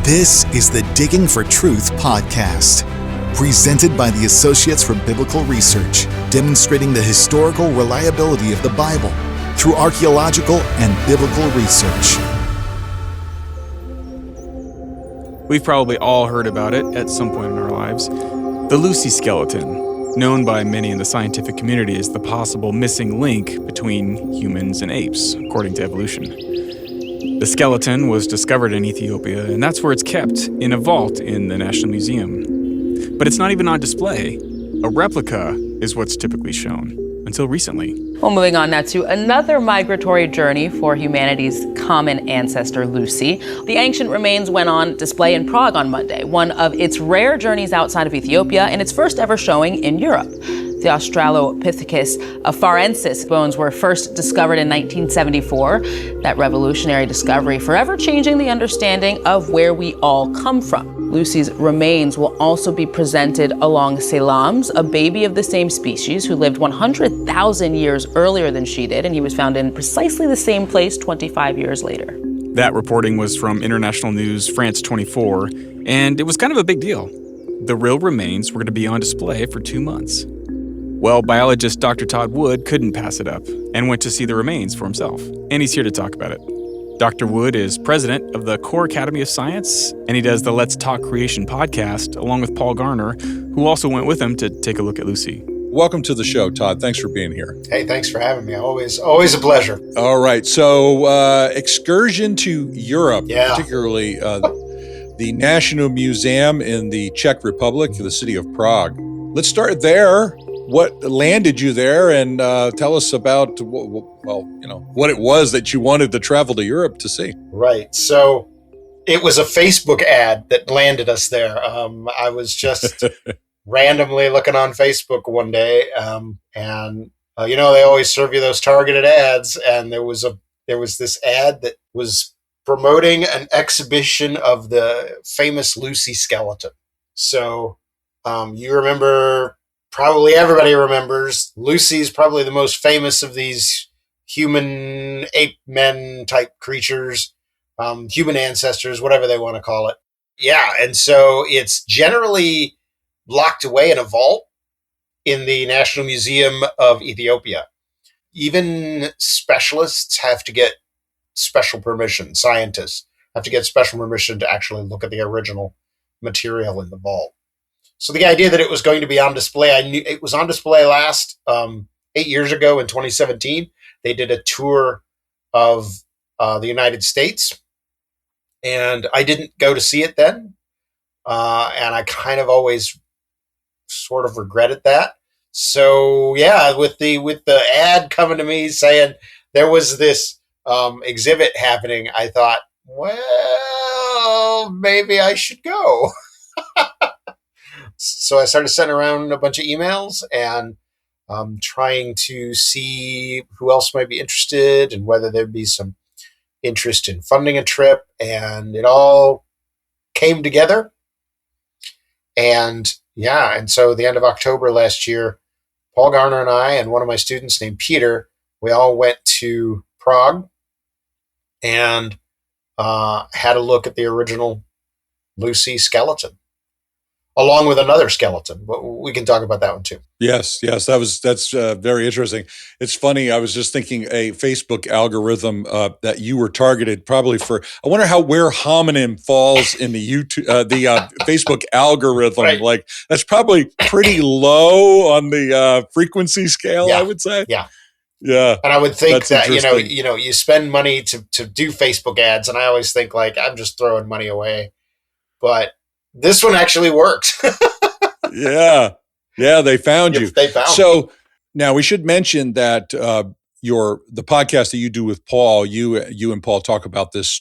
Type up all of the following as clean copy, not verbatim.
This is the Digging for Truth podcast, presented by the Associates for Biblical Research, demonstrating the historical reliability of the Bible through archaeological and biblical research. We've probably all heard about it at some point in our lives. The Lucy skeleton, known by many in the scientific community as the possible missing link between humans and apes, according to evolution. The skeleton was discovered in Ethiopia, and that's where it's kept, in a vault in the National Museum. But it's not even on display. A replica is what's typically shown, until recently. Well, moving on now to another migratory journey for humanity's common ancestor, Lucy. The ancient remains went on display in Prague on Monday, one of its rare journeys outside of Ethiopia and its first ever showing in Europe. The Australopithecus afarensis bones were first discovered in 1974. That revolutionary discovery forever changing the understanding of where we all come from. Lucy's remains will also be presented along Salem's, a baby of the same species who lived 100,000 years earlier than she did, and he was found in precisely the same place 25 years later. That reporting was from International News France 24, and it was kind of a big deal. The real remains were going to be on display for 2 months. Well, biologist Dr. Todd Wood couldn't pass it up and went to see the remains for himself, and he's here to talk about it. Dr. Wood is president of the Core Academy of Science, and he does the Let's Talk Creation podcast along with Paul Garner, who also went with him to take a look at Lucy. Welcome to the show, Todd. Thanks for being here. Hey, thanks for having me. Always a pleasure. All right. So, excursion to Europe, particularly the National Museum in the Czech Republic, the city of Prague. Let's start there. What landed you there, and tell us about, what it was that you wanted to travel to Europe to see. Right. So it was a Facebook ad that landed us there. I was just randomly looking on Facebook one day, and they always serve you those targeted ads, and there was this ad that was promoting an exhibition of the famous Lucy skeleton. So you remember. Probably everybody remembers Lucy's probably the most famous of these human ape men type creatures, human ancestors, whatever they want to call it. Yeah. And so it's generally locked away in a vault in the National Museum of Ethiopia. Even specialists have to get special permission. Scientists have to get special permission to actually look at the original material in the vault. So the idea that it was going to be on display, I knew it was on display last 8 years ago in 2017. They did a tour of the United States, and I didn't go to see it then. And I kind of always sort of regretted that. So yeah, with the ad coming to me saying there was this exhibit happening, I thought, well, maybe I should go. So I started sending around a bunch of emails and trying to see who else might be interested and whether there'd be some interest in funding a trip. And it all came together. And so at the end of October last year, Paul Garner and I and one of my students named Peter, we all went to Prague and had a look at the original Lucy skeleton, along with another skeleton. We can talk about that one too. Yes, that's very interesting. It's funny. I was just thinking a Facebook algorithm that you were targeted probably for. I wonder where hominin falls in the Facebook algorithm. Right. Like that's probably pretty low on the frequency scale. I would say. Yeah. Yeah. And I would think that you spend money to do Facebook ads, and I always think like I'm just throwing money away, but this one actually worked. Yeah, they found you. They found so me. Now we should mention that the podcast that you do with Paul, you and Paul talk about this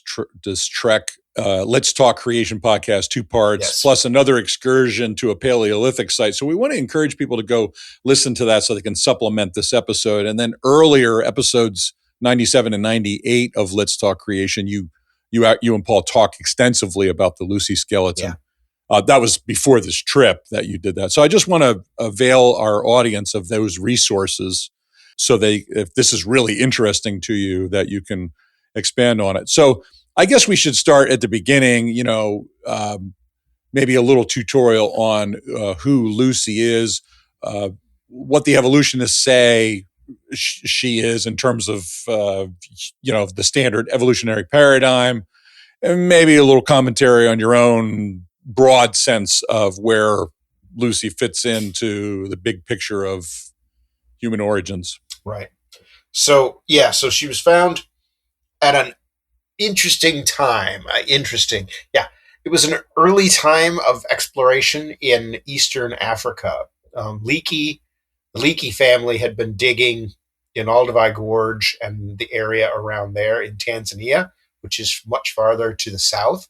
trek. Let's Talk Creation podcast, 2 parts, plus another excursion to a Paleolithic site. So we want to encourage people to go listen to that so they can supplement this episode. And then earlier episodes 97 and 98 of Let's Talk Creation, you and Paul talk extensively about the Lucy skeleton. Yeah. That was before this trip that you did that. So I just want to avail our audience of those resources so if this is really interesting to you, that you can expand on it. So I guess we should start at the beginning, maybe a little tutorial on who Lucy is, what the evolutionists say she is in terms of, the standard evolutionary paradigm, and maybe a little commentary on your own broad sense of where Lucy fits into the big picture of human origins. Right. So she was found at an interesting time. It was an early time of exploration in Eastern Africa. The Leakey family had been digging in Olduvai Gorge and the area around there in Tanzania, which is much farther to the south,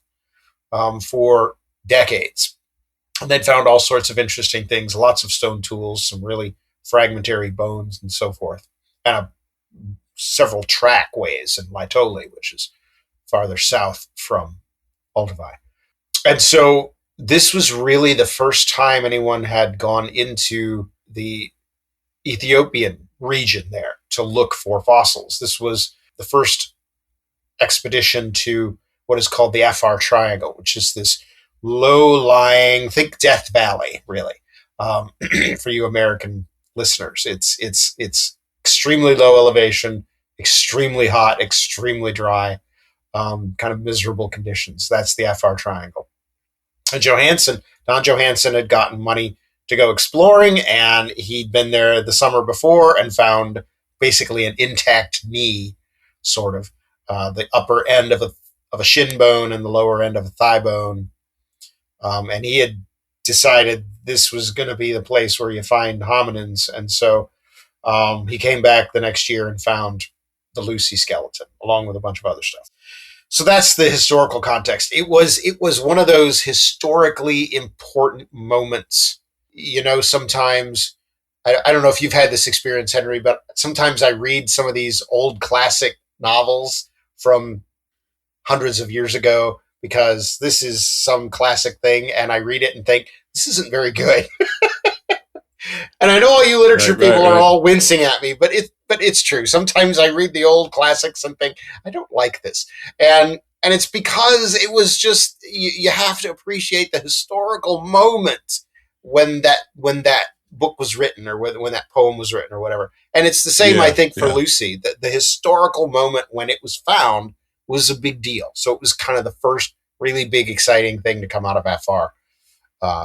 for decades. And they'd found all sorts of interesting things, lots of stone tools, some really fragmentary bones and so forth, and several trackways in Laetoli, which is farther south from Olduvai. And so this was really the first time anyone had gone into the Ethiopian region there to look for fossils. This was the first expedition to what is called the Afar Triangle, which is this low-lying, think Death Valley, really, for you American listeners. It's extremely low elevation, extremely hot, extremely dry, kind of miserable conditions. That's the Afar Triangle. And Don Johansen had gotten money to go exploring, and he'd been there the summer before and found basically an intact knee, sort of, the upper end of a shin bone and the lower end of a thigh bone. And he had decided this was going to be the place where you find hominins. And so he came back the next year and found the Lucy skeleton, along with a bunch of other stuff. So that's the historical context. It was one of those historically important moments. Sometimes, I don't know if you've had this experience, Henry, but sometimes I read some of these old classic novels from hundreds of years ago because this is some classic thing, and I read it and think, this isn't very good. And I know all you literature people are all wincing at me, but it's true. Sometimes I read the old classics and think, I don't like this. And it's because it was just, you have to appreciate the historical moment when that book was written, or when that poem was written, or whatever. And it's the same, I think, for Lucy. The historical moment when it was found was a big deal. So it was kind of the first really big, exciting thing to come out of Afar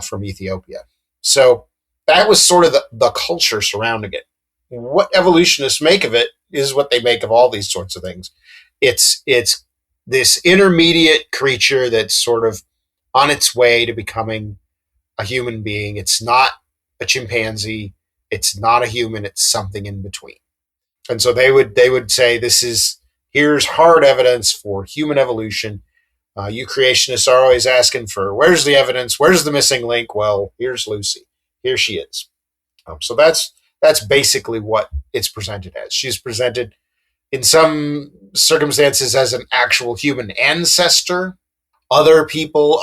from Ethiopia. So that was sort of the culture surrounding it. What evolutionists make of it is what they make of all these sorts of things. It's this intermediate creature that's sort of on its way to becoming a human being. It's not a chimpanzee. It's not a human. It's something in between. And so they would say, here's hard evidence for human evolution. You creationists are always asking for, where's the evidence? Where's the missing link? Well, here's Lucy. Here she is. So that's basically what it's presented as. She's presented in some circumstances as an actual human ancestor. Other people,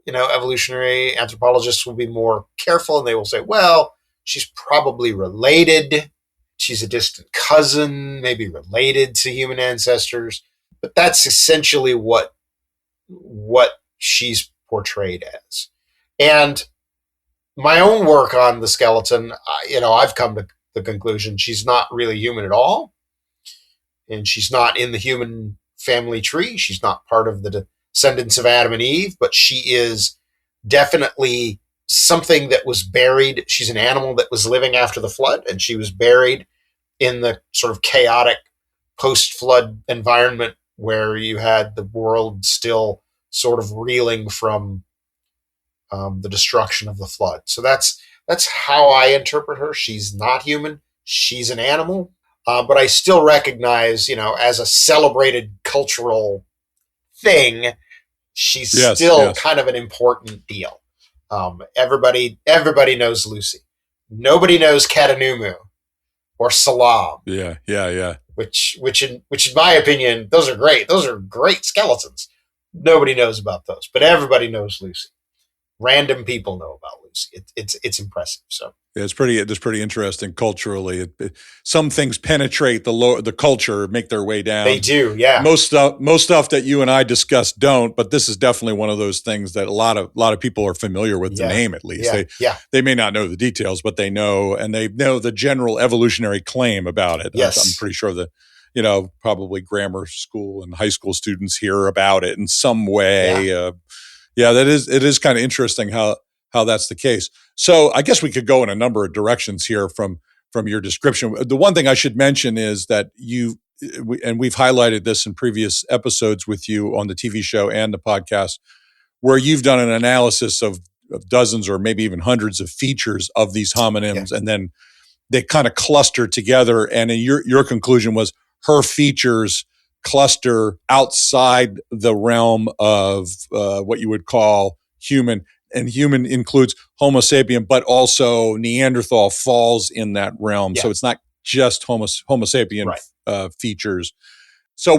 evolutionary anthropologists will be more careful, and they will say, well, she's probably related. She's a distant cousin, maybe related to human ancestors. But that's essentially what she's portrayed as. And my own work on the skeleton, I've come to the conclusion she's not really human at all. And she's not in the human family tree. She's not part of the descendants of Adam and Eve, but she is definitely something that was buried. She's an animal that was living after the flood, and she was buried in the sort of chaotic post-flood environment where you had the world still sort of reeling from the destruction of the flood. So that's how I interpret her. She's not human. She's an animal. But I still recognize, as a celebrated cultural thing, she's still kind of an important deal. Everybody knows Lucy. Nobody knows Katanumu or Salam. Yeah. Which in my opinion, those are great. Those are great skeletons. Nobody knows about those, but everybody knows Lucy. random people know about Lucy. It's impressive. So yeah, it's pretty interesting culturally. Some things penetrate the culture, make their way down. They do, yeah. Most stuff that you and I discuss don't, but this is definitely one of those things that a lot of people are familiar with the name at least. They may not know the details, but they know, and they know the general evolutionary claim about it. Yes. I'm pretty sure that probably grammar school and high school students hear about it in some way. It is kind of interesting how that's the case. So I guess we could go in a number of directions here from your description. The one thing I should mention is that we've highlighted this in previous episodes with you on the TV show and the podcast, where you've done an analysis of dozens or maybe even hundreds of features of these hominins, and then they kind of cluster together. And your conclusion was her features cluster outside the realm of what you would call human. And human includes Homo sapien, but also Neanderthal falls in that realm. Yeah. So it's not just Homo sapien features. So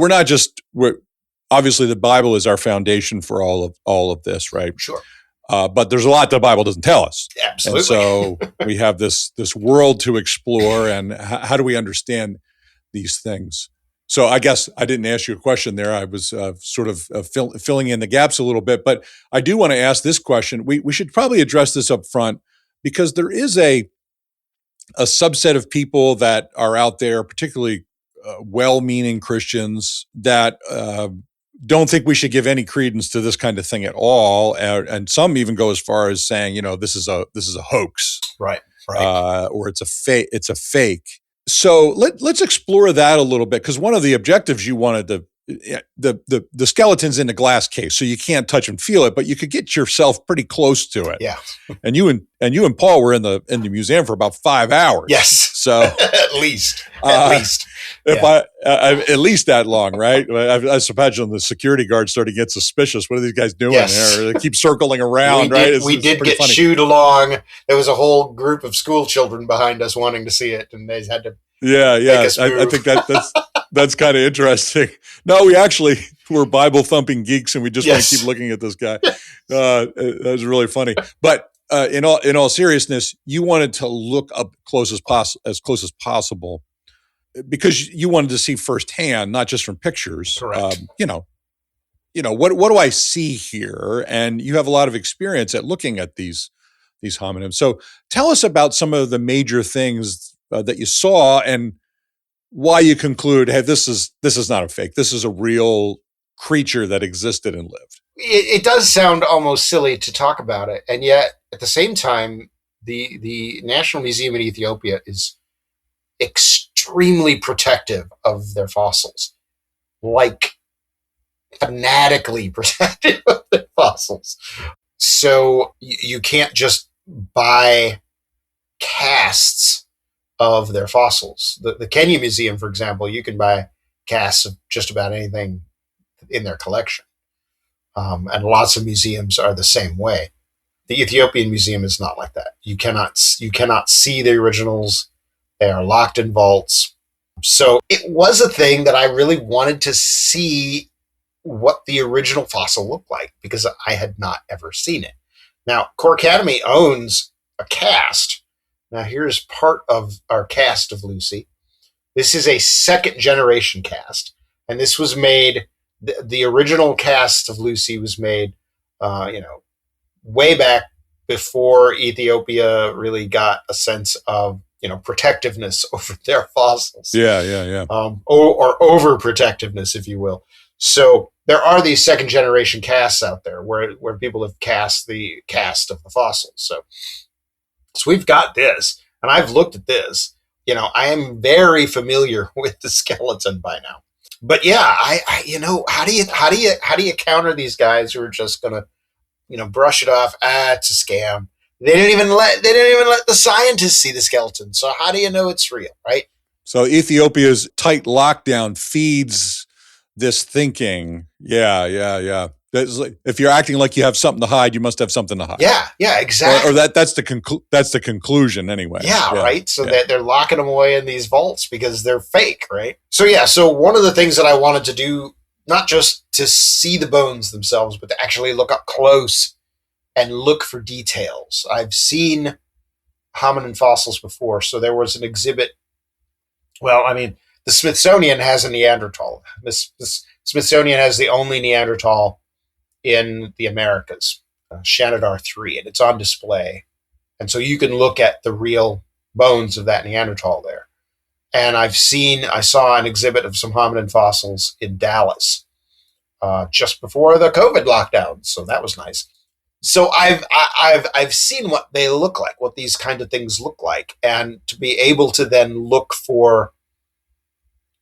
obviously the Bible is our foundation for all of this, right? Sure. But there's a lot the Bible doesn't tell us. Absolutely. And so we have this world to explore, and how do we understand these things? So I guess I didn't ask you a question there. I was sort of filling in the gaps a little bit, but I do want to ask this question. We should probably address this up front, because there is a subset of people that are out there, particularly well-meaning Christians, that don't think we should give any credence to this kind of thing at all, and some even go as far as saying, this is a hoax, right, or it's a fake. So let's explore that a little bit, because one of the objectives you wanted the skeleton's in a glass case, so you can't touch and feel it, but you could get yourself pretty close to it. Yeah. And you and Paul were in the museum for about 5 hours. Yes. So at least. At least that long, right? I imagine the security guards started to get suspicious. What are these guys doing there? They keep circling around, right? We did get shooed along. There was a whole group of school children behind us wanting to see it, and they had to. I think that's kind of interesting. No, we actually were Bible thumping geeks, and we just want to keep looking at this guy. That was really funny. But in all seriousness, you wanted to look up as close as possible, because you wanted to see firsthand, not just from pictures. Correct. What do I see here? And you have a lot of experience at looking at these hominins. So tell us about some of the major things that you saw, and why you conclude, hey, this is not a fake. This is a real creature that existed and lived. It does sound almost silly to talk about it, and yet at the same time, the National Museum in Ethiopia is extremely protective of their fossils, like fanatically protective of their fossils. So you can't just buy casts of their fossils. The Kenya Museum, for example, you can buy casts of just about anything in their collection. And lots of museums are the same way. The Ethiopian Museum is not like that. You cannot see the originals. They are locked in vaults. So it was a thing that I really wanted to see what the original fossil looked like, because I had not ever seen it. Now, Core Academy owns a cast. Now, here's part of our cast of Lucy. This is a second generation cast, and this was made. The original cast of Lucy was made, way back before Ethiopia really got a sense of, protectiveness over their fossils. Yeah. Or overprotectiveness, if you will. So there are these second generation casts out there where people have cast the cast of the fossils. So we've got this, and I've looked at this. I am very familiar with the skeleton by now. But yeah, how do you counter these guys who are just gonna, brush it off? It's a scam. They didn't even let the scientists see the skeleton. So how do you know it's real, right? So Ethiopia's tight lockdown feeds this thinking. Yeah. If you're acting like you have something to hide, you must have something to hide. Yeah, exactly. Or that's the conclusion anyway. Yeah, right. So that they're locking them away in these vaults because they're fake, right? So one of the things that I wanted to do, not just to see the bones themselves, but to actually look up close and look for details. I've seen hominin fossils before. So there was an exhibit. Well, I mean, the Smithsonian has a Neanderthal. The Smithsonian has the only Neanderthal in the Americas, Shanidar 3, and it's on display. And so you can look at the real bones of that Neanderthal there. And I saw an exhibit of some hominin fossils in Dallas just before the COVID lockdown. So that was nice. So I've seen what they look like, what these kind of things look like, and to be able to then look for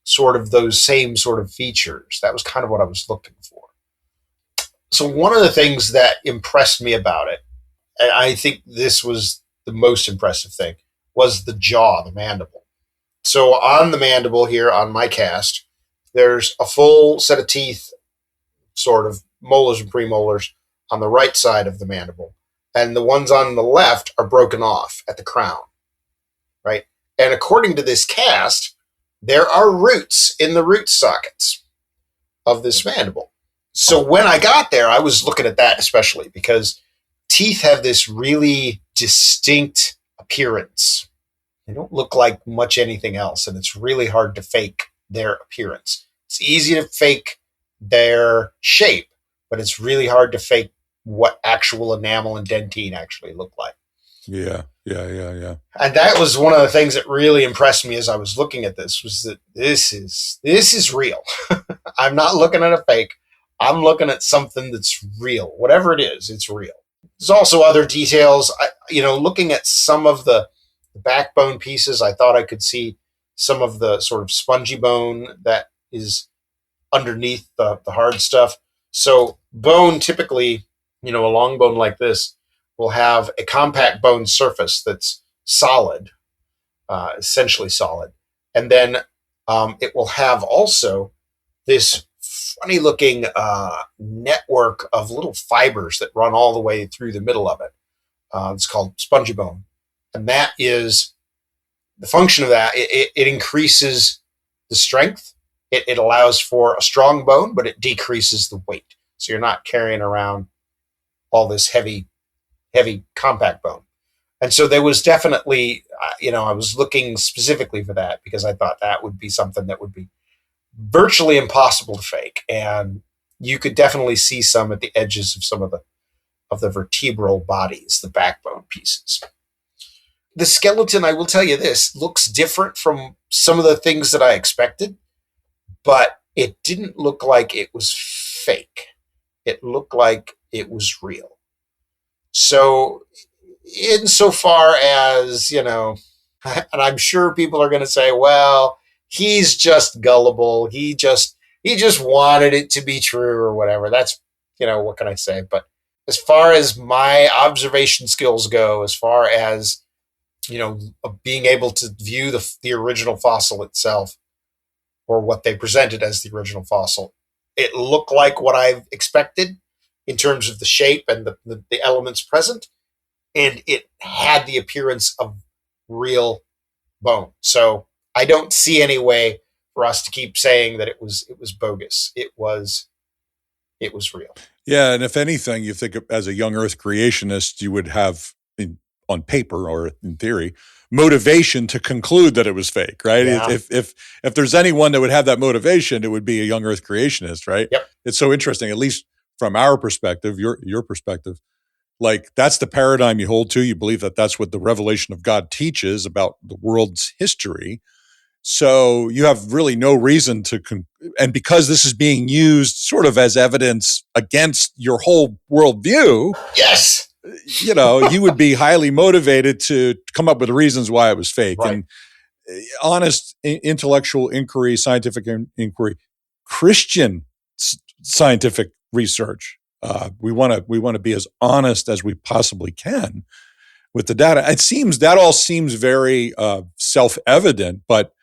sort of those same sort of features. That was kind of what I was looking for. So one of the things that impressed me about it, and I think this was the most impressive thing, was the jaw, the mandible. So on the mandible here on my cast, there's a full set of teeth, sort of molars and premolars, on the right side of the mandible. And the ones on the left are broken off at the crown, right? And according to this cast, there are roots in the root sockets of this mandible. So when I got there, I was looking at that especially because teeth have this really distinct appearance. They don't look like much anything else, and it's really hard to fake their appearance. It's easy to fake their shape, but it's really hard to fake what actual enamel and dentine actually look like. Yeah. And that was one of the things that really impressed me as I was looking at this, was that this is real. I'm not looking at a fake. I'm looking at something that's real. Whatever it is, it's real. There's also other details. Looking at some of the backbone pieces, I thought I could see some of the sort of spongy bone that is underneath the hard stuff. So bone typically, a long bone like this will have a compact bone surface that's solid, essentially solid. And then it will have also this funny looking network of little fibers that run all the way through the middle of it. It's called spongy bone. And that is the function of that. It increases the strength. It allows for a strong bone, but it decreases the weight. So you're not carrying around all this heavy compact bone. And so there was definitely, I was looking specifically for that because I thought that would be something that would be virtually impossible to fake. And you could definitely see some at the edges of some of the vertebral bodies, the backbone pieces. The skeleton, I will tell you this, looks different from some of the things that I expected, but it didn't look like it was fake. It looked like it was real. So insofar as, and I'm sure people are going to say, well, he's just gullible. He just wanted it to be true or whatever. That's, what can I say? But as far as my observation skills go, as far as, being able to view the original fossil itself, or what they presented as the original fossil, it looked like what I've expected in terms of the shape and the elements present. And it had the appearance of real bone. So I don't see any way for us to keep saying that it was bogus. It was real. Yeah. And if anything, you think as a young Earth creationist, you would have on paper or in theory, motivation to conclude that it was fake, right? Yeah. If there's anyone that would have that motivation, it would be a young Earth creationist, right? Yep. It's so interesting, at least from our perspective, your perspective, like that's the paradigm you hold to. You believe that that's what the revelation of God teaches about the world's history. So you have really no reason to, and because this is being used sort of as evidence against your whole worldview. Yes. You would be highly motivated to come up with reasons why it was fake. Right. And honest intellectual inquiry, scientific inquiry, Christian scientific research. We want to be as honest as we possibly can with the data. That all seems very self-evident, but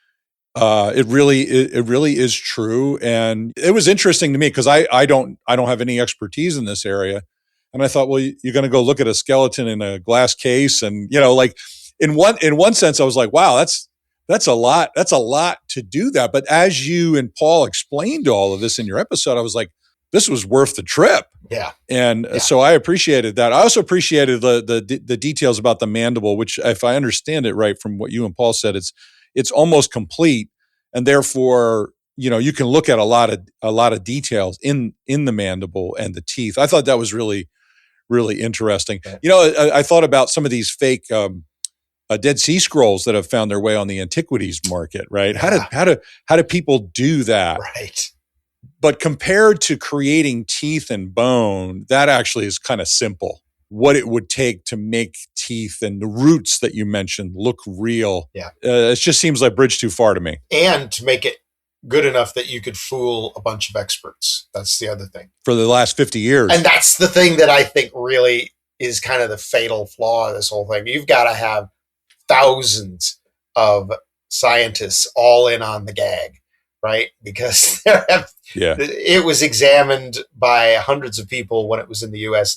it really is true. And it was interesting to me because I don't have any expertise in this area. And I thought, well, you're going to go look at a skeleton in a glass case, and like in one sense, I was like, wow, that's a lot. That's a lot to do that. But as you and Paul explained all of this in your episode, I was like, this was worth the trip. Yeah. And so I appreciated that. I also appreciated the details about the mandible, which, if I understand it right from what you and Paul said, it's almost complete, and therefore, you can look at a lot of details in the mandible and the teeth. I thought that was really, really interesting. I thought about some of these fake Dead Sea Scrolls that have found their way on the antiquities market, right? Yeah. How do people do that? Right. But compared to creating teeth and bone, that actually is kind of simple. What it would take to make teeth and the roots that you mentioned look real. Yeah. It just seems like bridge too far to me. And to make it good enough that you could fool a bunch of experts. That's the other thing. For the last 50 years. And that's the thing that I think really is kind of the fatal flaw of this whole thing. You've got to have thousands of scientists all in on the gag, right? Because it was examined by hundreds of people when it was in the US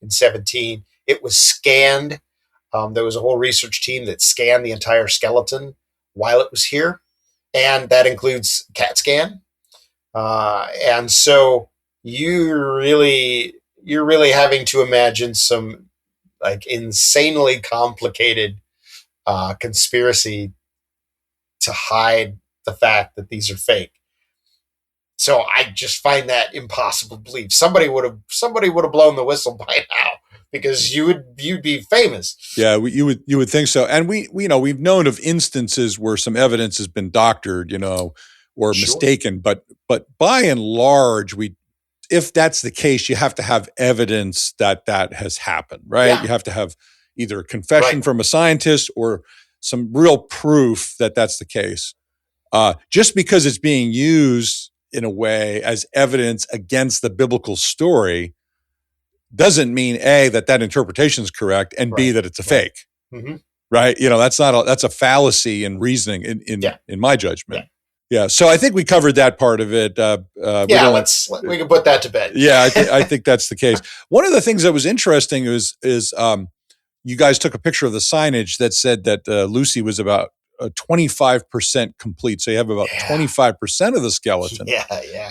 in 17. It was scanned. There was a whole research team that scanned the entire skeleton while it was here. And that includes CAT scan. And so you're really having to imagine some like insanely complicated conspiracy to hide the fact that these are fake. So I just find that impossible to believe. Somebody would have blown the whistle by now, because you'd be famous. Yeah, you would think so. And we've known of instances where some evidence has been doctored, or mistaken. But by and large, if that's the case, you have to have evidence that has happened, right? Yeah. You have to have either a confession from a scientist or some real proof that that's the case. Just because it's being used in a way as evidence against the biblical story doesn't mean A, that interpretation is correct, and B, that it's a fake. Mm-hmm. Right? That's a fallacy in reasoning in my judgment. Yeah. So I think we covered that part of it. We can put that to bed. Yeah, I think that's the case. One of the things that was interesting is you guys took a picture of the signage that said that Lucy was about 25% complete. So you have about 25% of the skeleton.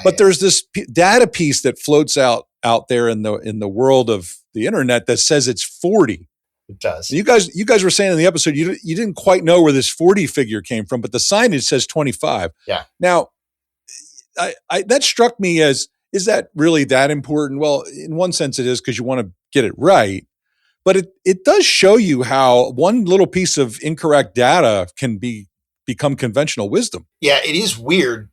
But there's this data piece that floats out there in the world of the internet that says it's 40. It does. And you guys were saying in the episode you didn't quite know where this 40 figure came from, but the signage says 25. Yeah. Now, I that struck me as, is that really that important? Well, in one sense it is, because you want to get it right. But it does show you how one little piece of incorrect data can become conventional wisdom. Yeah, it is weird.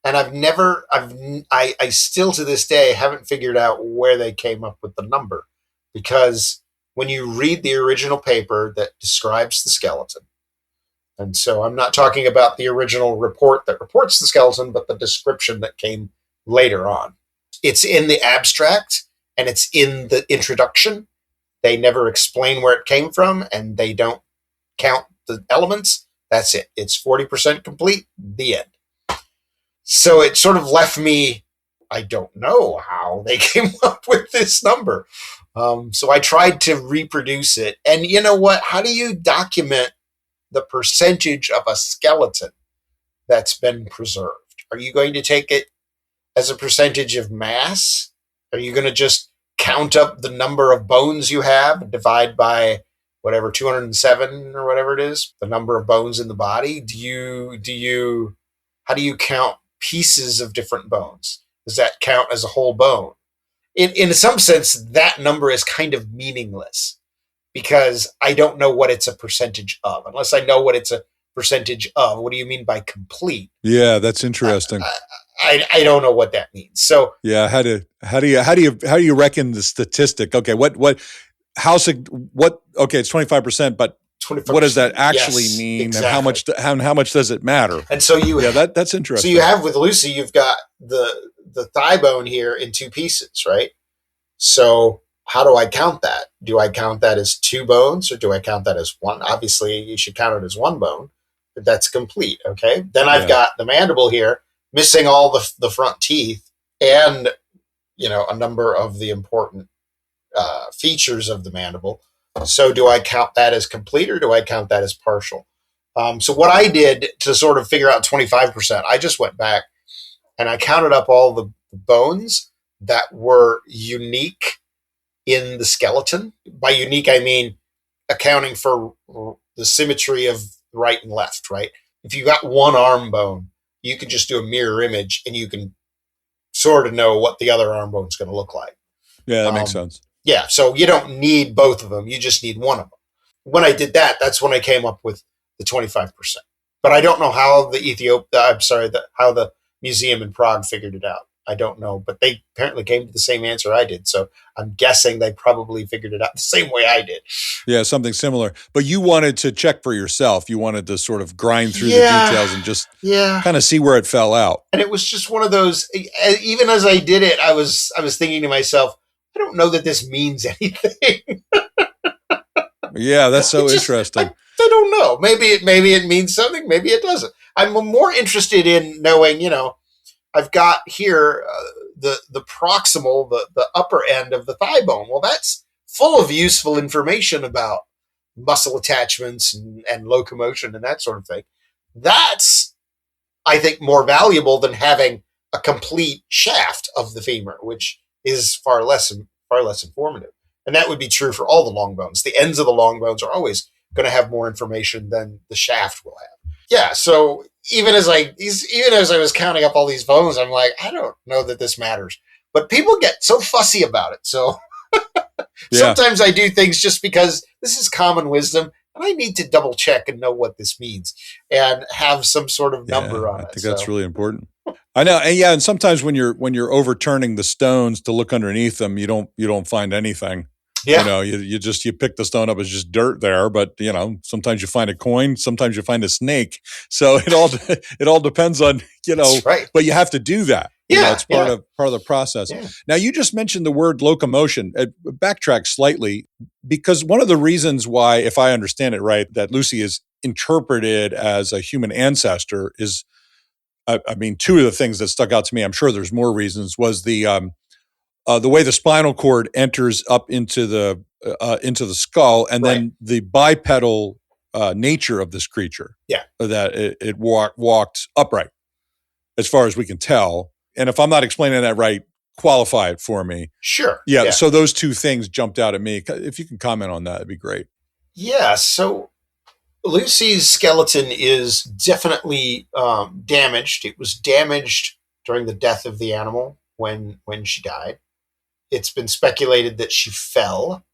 And I still to this day haven't figured out where they came up with the number. Because when you read the original paper that describes the skeleton, and so I'm not talking about the original report that reports the skeleton, but the description that came later on. It's in the abstract and it's in the introduction. They never explain where it came from, and they don't count the elements. That's it. It's 40% complete. The end. So it sort of left me, I don't know how they came up with this number. So I tried to reproduce it. And you know what? How do you document the percentage of a skeleton that's been preserved? Are you going to take it as a percentage of mass? Are you going to just count up the number of bones you have and divide by whatever 207 or whatever it is, the number of bones in the body? How do you count pieces of different bones? Does that count as a whole bone? In some sense, that number is kind of meaningless, because I don't know what it's a percentage of. Unless I know what it's a percentage of. What do you mean by complete? Yeah, that's interesting. I don't know what that means. So yeah, how do you reckon the statistic? Okay, okay, it's 25%, but 25%, what does that actually mean? Exactly. And how much does it matter? And so that's interesting. So you have with Lucy, you've got the thigh bone here in two pieces, right? So how do I count that? Do I count that as two bones, or do I count that as one? Obviously, you should count it as one bone, but that's complete. Okay. Then I've got the mandible here, missing all the front teeth and, a number of the important features of the mandible. So do I count that as complete, or do I count that as partial? So what I did to sort of figure out 25%, I just went back and I counted up all the bones that were unique in the skeleton. By unique, I mean accounting for the symmetry of right and left, right? If you got one arm bone, you can just do a mirror image and you can sort of know what the other arm bone is going to look like. Yeah, that makes sense. Yeah, so you don't need both of them. You just need one of them. When I did that, that's when I came up with the 25%. But I don't know how how the museum in Prague figured it out. I don't know, but they apparently came to the same answer I did. So I'm guessing they probably figured it out the same way I did. Yeah, something similar. But you wanted to check for yourself. You wanted to sort of grind through the details and just kind of see where it fell out. And it was just one of those, even as I did it, I was thinking to myself, I don't know that this means anything. Yeah, that's so interesting. I don't know. Maybe it means something. Maybe it doesn't. I'm more interested in knowing, I've got here the proximal, the upper end of the thigh bone. Well, that's full of useful information about muscle attachments and locomotion and that sort of thing. That's, I think, more valuable than having a complete shaft of the femur, which is far less informative. And that would be true for all the long bones. The ends of the long bones are always going to have more information than the shaft will have. Yeah, so even as I was counting up all these bones, I'm like, I don't know that this matters. But people get so fussy about it. So sometimes I do things just because this is common wisdom, and I need to double check and know what this means and have some sort of number on it. I think that's really important. I know, and sometimes when you're overturning the stones to look underneath them, you don't find anything. Yeah. You pick the stone up as just dirt there, but sometimes you find a coin, sometimes you find a snake. So it all depends on, right. But you have to do that. Yeah. It's part of the process. Yeah. Now you just mentioned the word locomotion. Backtrack slightly, because one of the reasons why, if I understand it right, that Lucy is interpreted as a human ancestor is, two of the things that stuck out to me, I'm sure there's more reasons, was the way the spinal cord enters up into the skull, and then the bipedal nature of this creature. Yeah, that it walked upright, as far as we can tell. And if I'm not explaining that right, qualify it for me. Sure. Yeah. So those two things jumped out at me. If you can comment on that, it'd be great. Yeah. So Lucy's skeleton is definitely damaged. It was damaged during the death of the animal when she died. It's been speculated that she fell.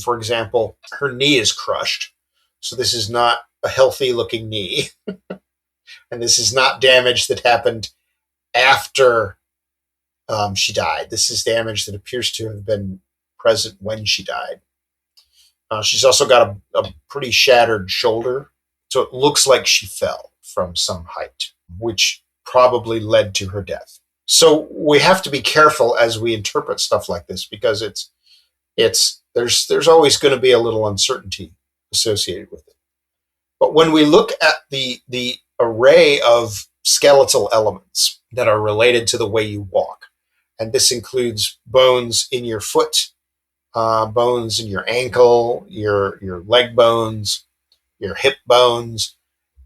For example, her knee is crushed. So this is not a healthy looking knee. And this is not damage that happened after she died. This is damage that appears to have been present when she died. She's also got a pretty shattered shoulder. So it looks like she fell from some height, which probably led to her death. So we have to be careful as we interpret stuff like this, because there's always going to be a little uncertainty associated with it. But when we look at the array of skeletal elements that are related to the way you walk, and this includes bones in your foot, bones in your ankle, your leg bones, your hip bones,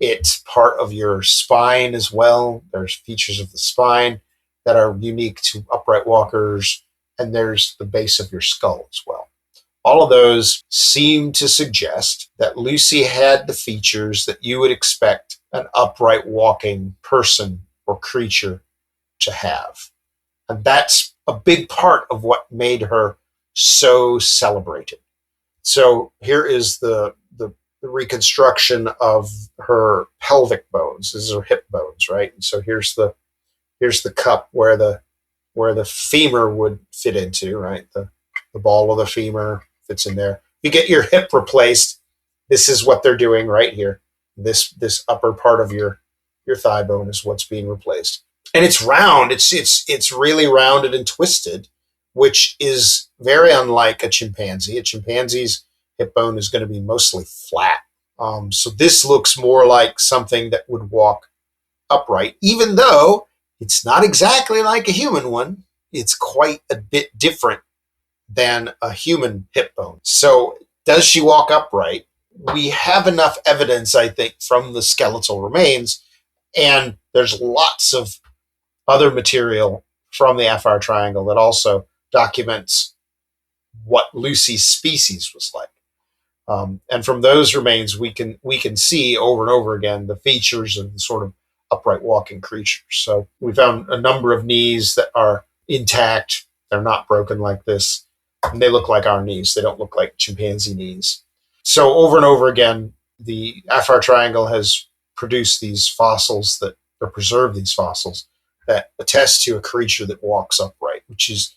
it's part of your spine as well. There's features of the spine that are unique to upright walkers, and there's the base of your skull as well. All of those seem to suggest that Lucy had the features that you would expect an upright walking person or creature to have. And that's a big part of what made her so celebrated. So here is the reconstruction of her pelvic bones. This is her hip bones, right? And so here's the cup where the femur would fit into, right? The ball of the femur fits in there. You get your hip replaced. This is what they're doing right here. This upper part of your thigh bone is what's being replaced. And it's round. It's really rounded and twisted, which is very unlike a chimpanzee. A chimpanzee's hip bone is going to be mostly flat. So this looks more like something that would walk upright, even though it's not exactly like a human one. It's quite a bit different than a human hip bone. So does she walk upright? We have enough evidence, I think, from the skeletal remains, and there's lots of other material from the Afar Triangle that also documents what Lucy's species was like. And from those remains, we can see over and over again the features of the sort of upright walking creatures. So we found a number of knees that are intact. They're not broken like this. And they look like our knees. They don't look like chimpanzee knees. So over and over again, the Afar Triangle has produced these fossils or preserved these fossils that attest to a creature that walks upright, which is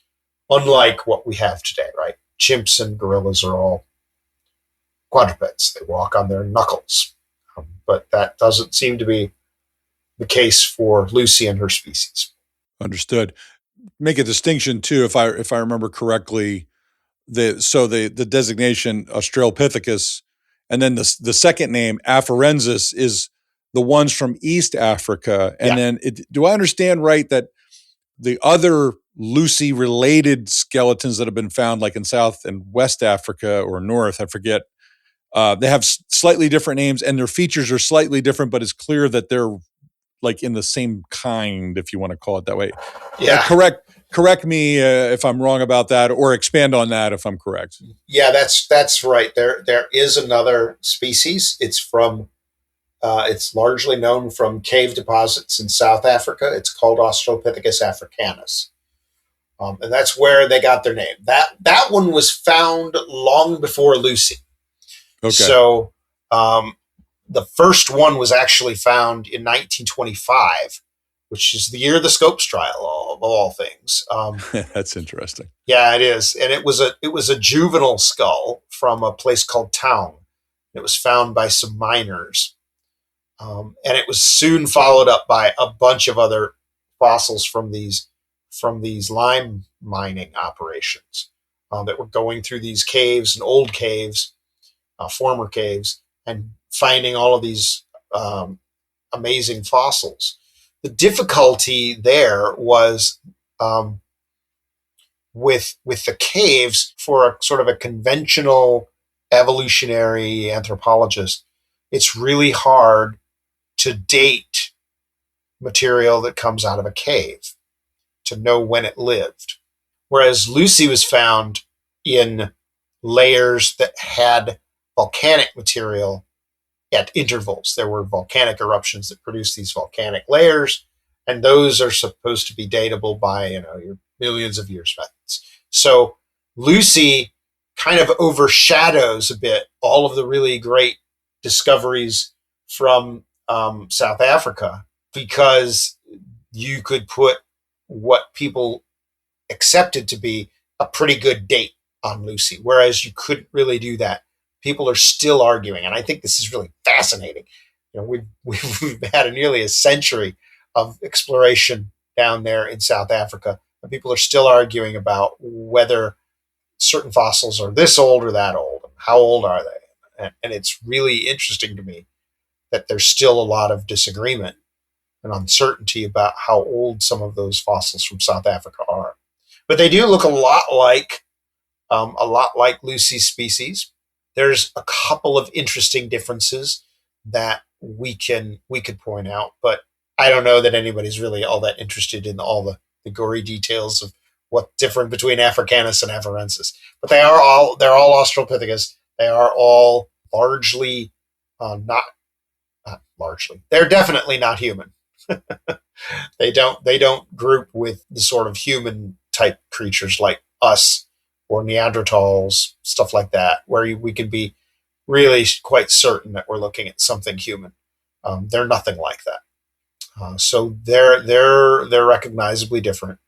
unlike what we have today, right? Chimps and gorillas are all quadrupeds. They walk on their knuckles. But that doesn't seem to be the case for Lucy and her species. Understood. Make a distinction too, if I remember correctly, the designation Australopithecus, and then the second name Afarensis is the ones from East Africa. And then do I understand right that the other Lucy-related skeletons that have been found, like in South and West Africa or North, I forget, they have slightly different names and their features are slightly different, but it's clear that they're like in the same kind, if you want to call it that way. Yeah. Correct me if I'm wrong about that, or expand on that if I'm correct. Yeah, that's right. There is another species. It's from it's largely known from cave deposits in South Africa. It's called Australopithecus africanus. And that's where they got their name. That one was found long before Lucy. Okay. So the first one was actually found in 1925, which is the year of the Scopes trial, of all things. That's interesting. Yeah, it is. And it was a juvenile skull from a place called Town. It was found by some miners. And it was soon followed up by a bunch of other fossils from these lime mining operations that were going through these caves and old caves, former caves, and finding all of these amazing fossils. The difficulty there was with the caves, for a sort of a conventional evolutionary anthropologist, it's really hard to date material that comes out of a cave to know when it lived. Whereas Lucy was found in layers that had volcanic material at intervals. There were volcanic eruptions that produced these volcanic layers, and those are supposed to be datable by, your millions of years methods. So Lucy kind of overshadows a bit all of the really great discoveries from South Africa, because you could put what people accepted to be a pretty good date on Lucy, whereas you couldn't really do that. People are still arguing, and I think this is really fascinating. We've had nearly a century of exploration down there in South Africa, and people are still arguing about whether certain fossils are this old or that old, and how old are they? And it's really interesting to me that there's still a lot of disagreement and uncertainty about how old some of those fossils from South Africa are. But they do look a lot like Lucy's species. There's a couple of interesting differences that we could point out, but I don't know that anybody's really all that interested in all the gory details of what's different between Africanus and Afarensis. But they're all Australopithecus. They are all largely not largely. They're definitely not human. They don't group with the sort of human type creatures like us or Neanderthals, stuff like that, where we can be really quite certain that we're looking at something human. They're nothing like that. So they're recognizably different.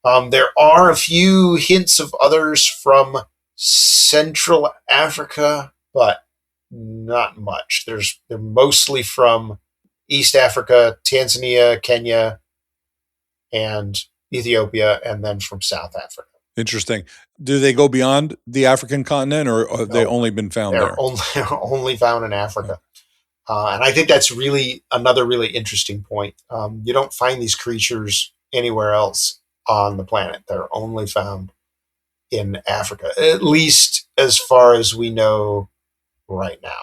There are a few hints of others from Central Africa, but not much. They're mostly from East Africa, Tanzania, Kenya, and Ethiopia, and then from South Africa. Interesting. Do they go beyond the African continent, or have they only been found there? They're only found in Africa. And I think that's another really interesting point. You don't find these creatures anywhere else on the planet. They're only found in Africa, at least as far as we know right now.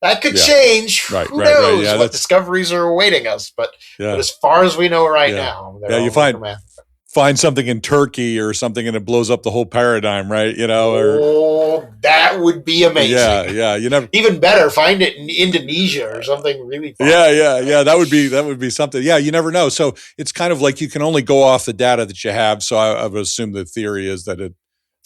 That could change. Who knows what discoveries are awaiting us? But as far as we know right now, they're you find from Africa. find something in Turkey or something and it blows up the whole paradigm, right? Or that would be amazing. Yeah. You never even better. Find it in Indonesia or something really fun. Yeah. That would be something. Yeah, you never know. So it's kind of like you can only go off the data that you have. So I would assume the theory is that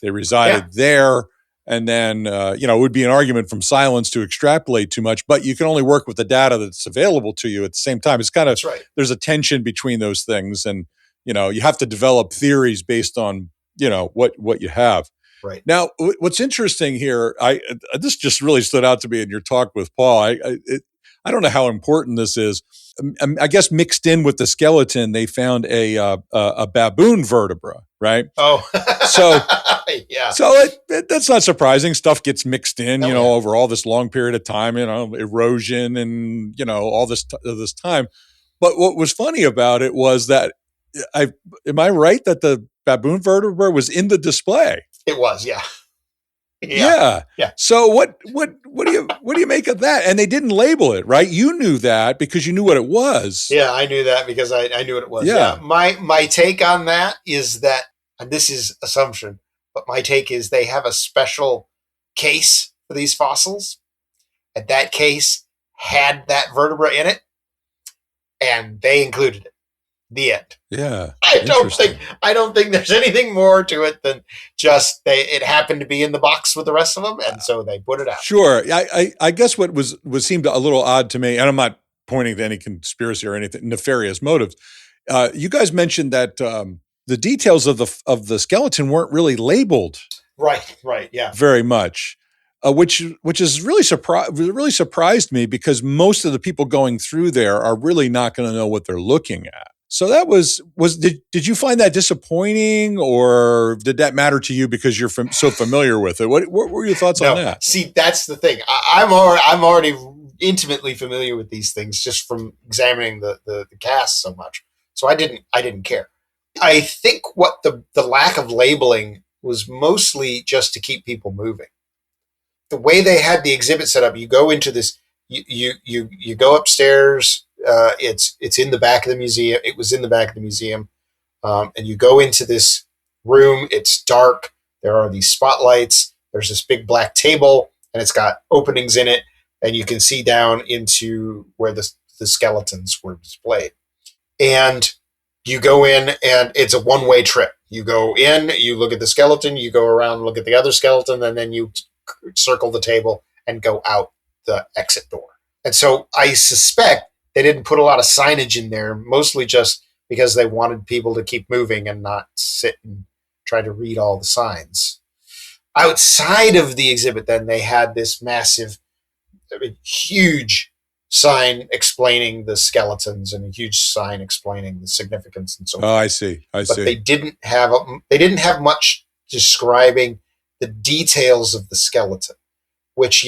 they resided there. And then, it would be an argument from silence to extrapolate too much, but you can only work with the data that's available to you at the same time. It's kind of, there's a tension between those things. And, you have to develop theories based on, what you have. Right. Now, what's interesting here, this just really stood out to me in your talk with Paul. I don't know how important this is. I guess mixed in with the skeleton, they found a baboon vertebra, right? Oh, so yeah. So that's not surprising. Stuff gets mixed in, over all this long period of time, erosion and all this time. But what was funny about it was that am I right that the baboon vertebra was in the display? It was, yeah. Yeah. So what do you make of that? And they didn't label it, right? You knew that because you knew what it was. Yeah, I knew that because I knew what it was. Yeah. My take on that is that, and this is assumption, but my take is they have a special case for these fossils, and that case had that vertebra in it, and they included it. The end. Yeah. I don't think there's anything more to it than just it happened to be in the box with the rest of them, and so they put it out. Sure. I guess what seemed a little odd to me, and I'm not pointing to any conspiracy or anything nefarious motives. You guys mentioned that the details of the skeleton weren't really labeled. Right. Yeah. Very much. Which is really surprised me because most of the people going through there are really not going to know what they're looking at. So that did you find that disappointing, or did that matter to you because you're so familiar with it? What were your thoughts on that? See, that's the thing. I'm already intimately familiar with these things just from examining the cast so much. So I didn't care. I think what the lack of labeling was mostly just to keep people moving. The way they had the exhibit set up, you go into this, you go upstairs. It's in the back of the museum. It was in the back of the museum, and you go into this room. It's dark. There are these spotlights. There's this big black table, and it's got openings in it, and you can see down into where the skeletons were displayed. And you go in, and it's a one-way trip. You go in, you look at the skeleton, you go around, look at the other skeleton, and then you circle the table and go out the exit door. And so I suspect they didn't put a lot of signage in there, mostly just because they wanted people to keep moving and not sit and try to read all the signs. Outside of the exhibit, then, they had this massive, huge sign explaining the skeletons and a huge sign explaining the significance and so forth. Oh, I see. But they didn't have much describing the details of the skeleton, which,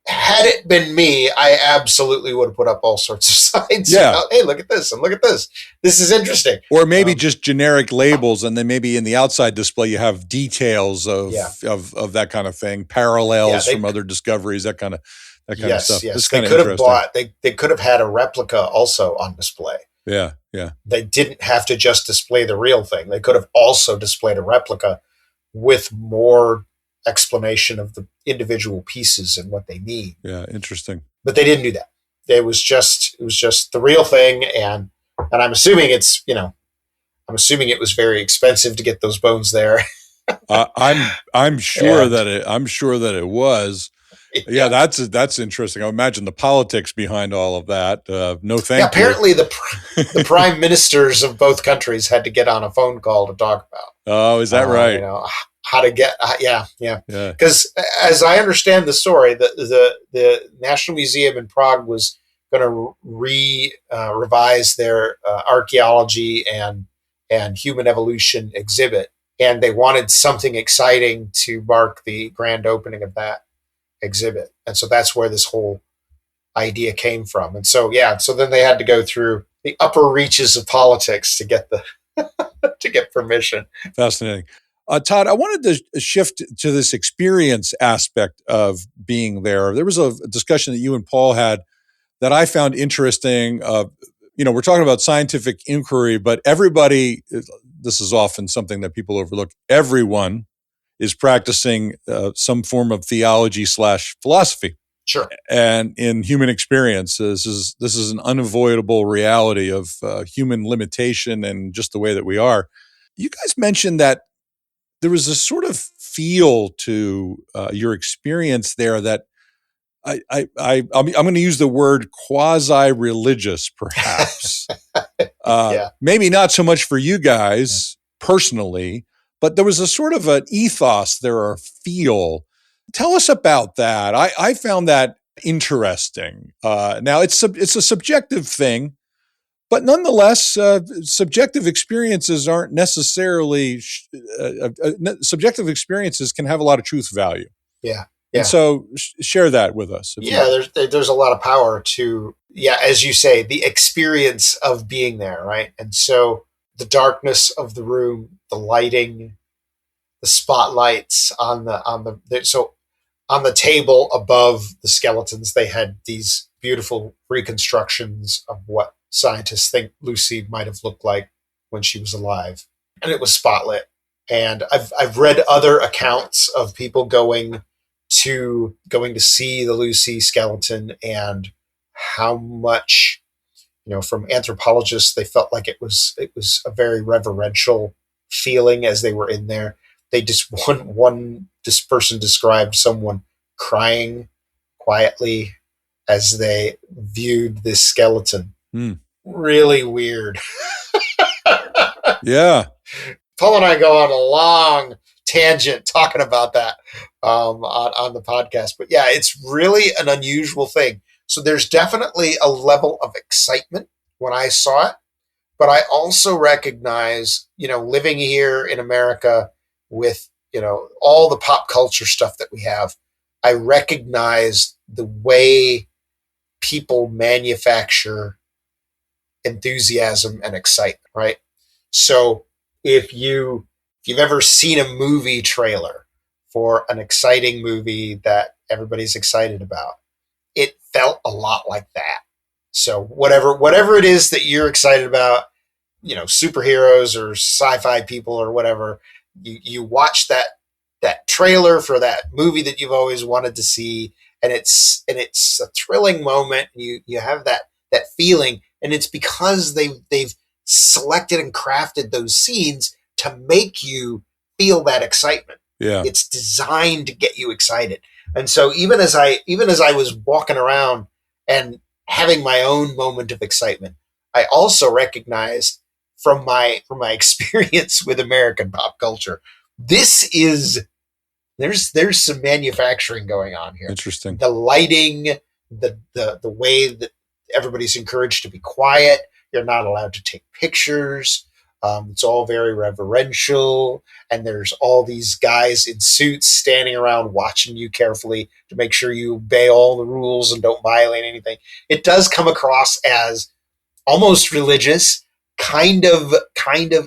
had it been me, I absolutely would have put up all sorts of signs. Yeah. Hey, look at this and look at this. This is interesting. Or maybe just generic labels, and then maybe in the outside display you have details of that kind of thing, parallels from other discoveries, that kind of stuff. Yes, they could have they could have had a replica also on display. Yeah. They didn't have to just display the real thing. They could have also displayed a replica with more explanation of the individual pieces and what they mean. Yeah, interesting. But they didn't do that. It was just the real thing, and I'm assuming it was very expensive to get those bones there. I'm sure that it was. Yeah, that's interesting. I imagine the politics behind all of that. No, thank you. Apparently, the prime ministers of both countries had to get on a phone call to talk about. Oh, is that right? How to get? Yeah. Because as I understand the story, the National Museum in Prague was going to revise their archaeology and human evolution exhibit, and they wanted something exciting to mark the grand opening of that exhibit, and so that's where this whole idea came from. And so then they had to go through the upper reaches of politics to get to get permission. Fascinating. Todd, I wanted to shift to this experience aspect of being there. There was a discussion that you and Paul had that I found interesting. we're talking about scientific inquiry, but everybody, this is often something that people overlook. Everyone is practicing some form of theology / philosophy. Sure. And in human experience, this is an unavoidable reality of human limitation and just the way that we are. You guys mentioned that there was a sort of feel to your experience there that I'm going to use the word quasi-religious, perhaps. Maybe not so much for you guys personally, but there was a sort of an ethos there, or feel. Tell us about that. I found that interesting. Now, it's a subjective thing, but nonetheless, subjective experiences aren't necessarily subjective experiences can have a lot of truth value. Yeah. And so share that with us. There's a lot of power to, as you say, the experience of being there, right? And so the darkness of the room, the lighting, the spotlights on the table above the skeletons, they had these beautiful reconstructions of what scientists think Lucy might have looked like when she was alive. And it was spotlit. And I've read other accounts of people going to see the Lucy skeleton, and how much, from anthropologists, they felt like it was a very reverential feeling as they were in there. They just this person described someone crying quietly as they viewed this skeleton. Really weird. Yeah. Paul and I go on a long tangent talking about that on the podcast. But it's really an unusual thing. So there's definitely a level of excitement when I saw it. But I also recognize, living here in America with, all the pop culture stuff that we have, I recognize the way people manufacture enthusiasm and excitement, right? So if you've ever seen a movie trailer for an exciting movie that everybody's excited about, it felt a lot like that. So whatever it is that you're excited about, superheroes or sci-fi people or whatever, you watch that trailer for that movie that you've always wanted to see, and it's a thrilling moment. You have that feeling, and it's because they've selected and crafted those scenes to make you feel that excitement. Yeah. It's designed to get you excited. And so even as I was walking around and having my own moment of excitement, I also recognized from my experience with American pop culture, there's some manufacturing going on here. Interesting. The lighting, the way that everybody's encouraged to be quiet. You're not allowed to take pictures. It's all very reverential. And there's all these guys in suits standing around watching you carefully to make sure you obey all the rules and don't violate anything. It does come across as almost religious, kind of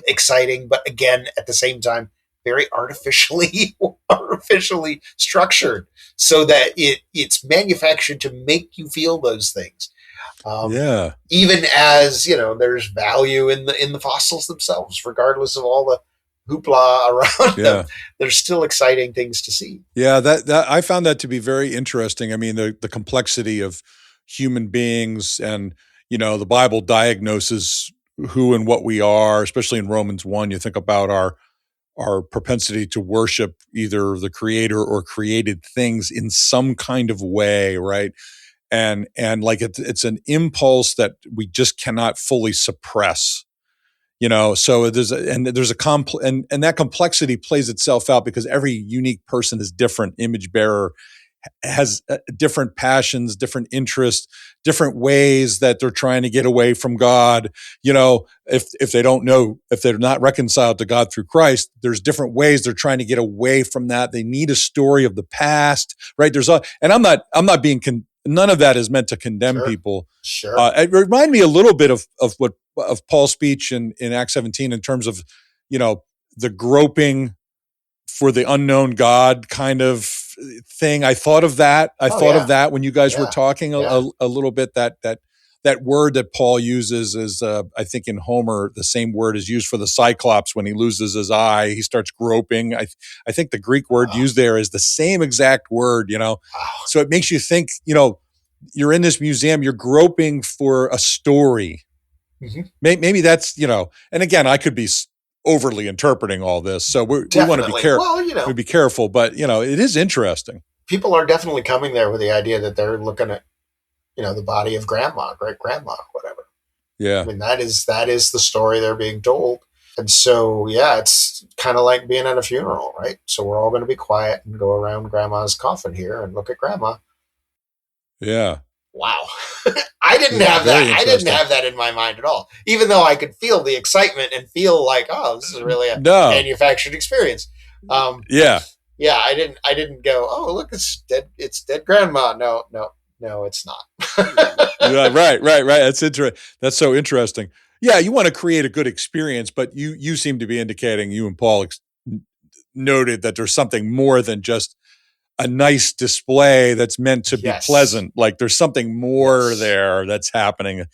exciting, but again, at the same time, very artificially structured so that it's manufactured to make you feel those things. Even as, there's value in the fossils themselves, regardless of all the hoopla around them. There's still exciting things to see. Yeah, that I found that to be very interesting. I mean, the complexity of human beings, and the Bible diagnoses who and what we are, especially in Romans 1. You think about our propensity to worship either the creator or created things in some kind of way, right? And like it's an impulse that we just cannot fully suppress, So there's that complexity plays itself out because every unique person is different. Image bearer has different passions, different interests, different ways that they're trying to get away from God. If they don't know, if they're not reconciled to God through Christ, there's different ways they're trying to get away from that. They need a story of the past, right? And I'm not being none of that is meant to condemn people. Sure. It reminded me a little bit of Paul's speech in Acts 17 in terms of, the groping for the unknown God kind of thing. I thought of that. Of that when you guys were talking a little bit, that that word that Paul uses is, I think in Homer, the same word is used for the Cyclops when he loses his eye. He starts groping. I think the Greek word used there is the same exact word, So it makes you think, you're in this museum, you're groping for a story. Mm-hmm. Maybe that's, and again, I could be overly interpreting all this. So we want to be careful. Well, we be careful, but it is interesting. People are definitely coming there with the idea that they're looking at, the body of grandma, great grandma, whatever. Yeah. I mean, that is the story they're being told. And so, yeah, it's kind of like being at a funeral, right? So we're all going to be quiet and go around grandma's coffin here and look at grandma. Yeah. Wow. I didn't have that. I didn't have that in my mind at all. Even though I could feel the excitement and feel like, oh, this is really a manufactured experience. Yeah. Yeah. I didn't go, oh, look, it's dead grandma. No, it's not. Yeah, right. That's so interesting. Yeah, you want to create a good experience, but you seem to be indicating, you and Paul noted that there's something more than just a nice display that's meant to be pleasant. Like there's something more there that's happening.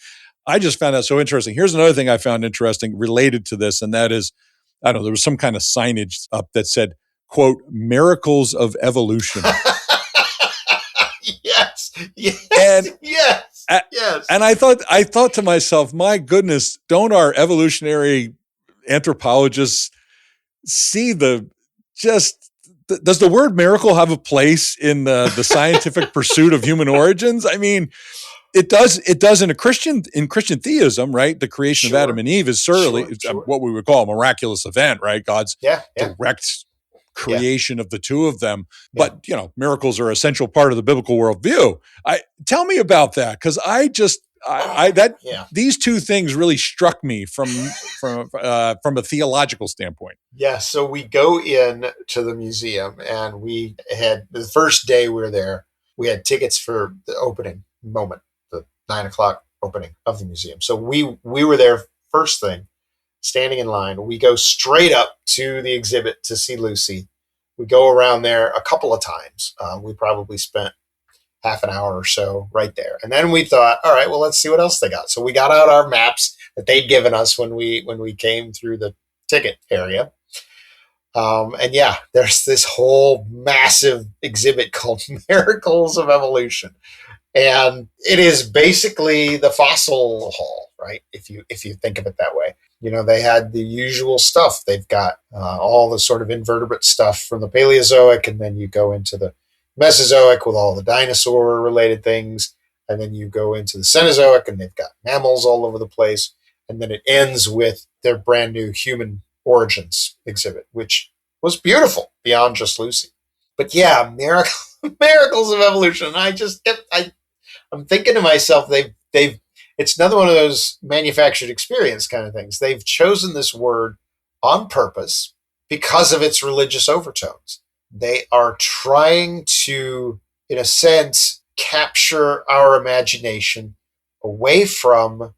I just found that so interesting. Here's another thing I found interesting related to this, and that is, I don't know, there was some kind of signage up that said, quote, miracles of evolution. Yes. And I thought to myself, my goodness, don't our evolutionary anthropologists see does the word miracle have a place in the scientific pursuit of human origins? I mean, it does in Christian theism, right? The creation of Adam and Eve is certainly what we would call a miraculous event, right? God's direct creation of the two of them. But, miracles are an essential part of the biblical worldview. Tell me about that, because these two things really struck me from a theological standpoint. Yeah, so we go in to the museum, and we had the first day we were there, we had tickets for the opening moment, the 9:00 opening of the museum. So we were there first thing, standing in line. We go straight up to the exhibit to see Lucy. We go around there a couple of times. We probably spent half an hour or so right there. And then we thought, all right, well, let's see what else they got. So we got out our maps that they'd given us when we came through the ticket area. And there's this whole massive exhibit called Miracles of Evolution. And it is basically the fossil hall, right? If you think of it that way. They had the usual stuff. They've got all the sort of invertebrate stuff from the Paleozoic, and then you go into the Mesozoic with all the dinosaur-related things, and then you go into the Cenozoic, and they've got mammals all over the place, and then it ends with their brand new human origins exhibit, which was beautiful beyond just Lucy. But yeah, miracles of evolution. I'm thinking to myself, it's another one of those manufactured experience kind of things. They've chosen this word on purpose because of its religious overtones. They are trying to, in a sense, capture our imagination away from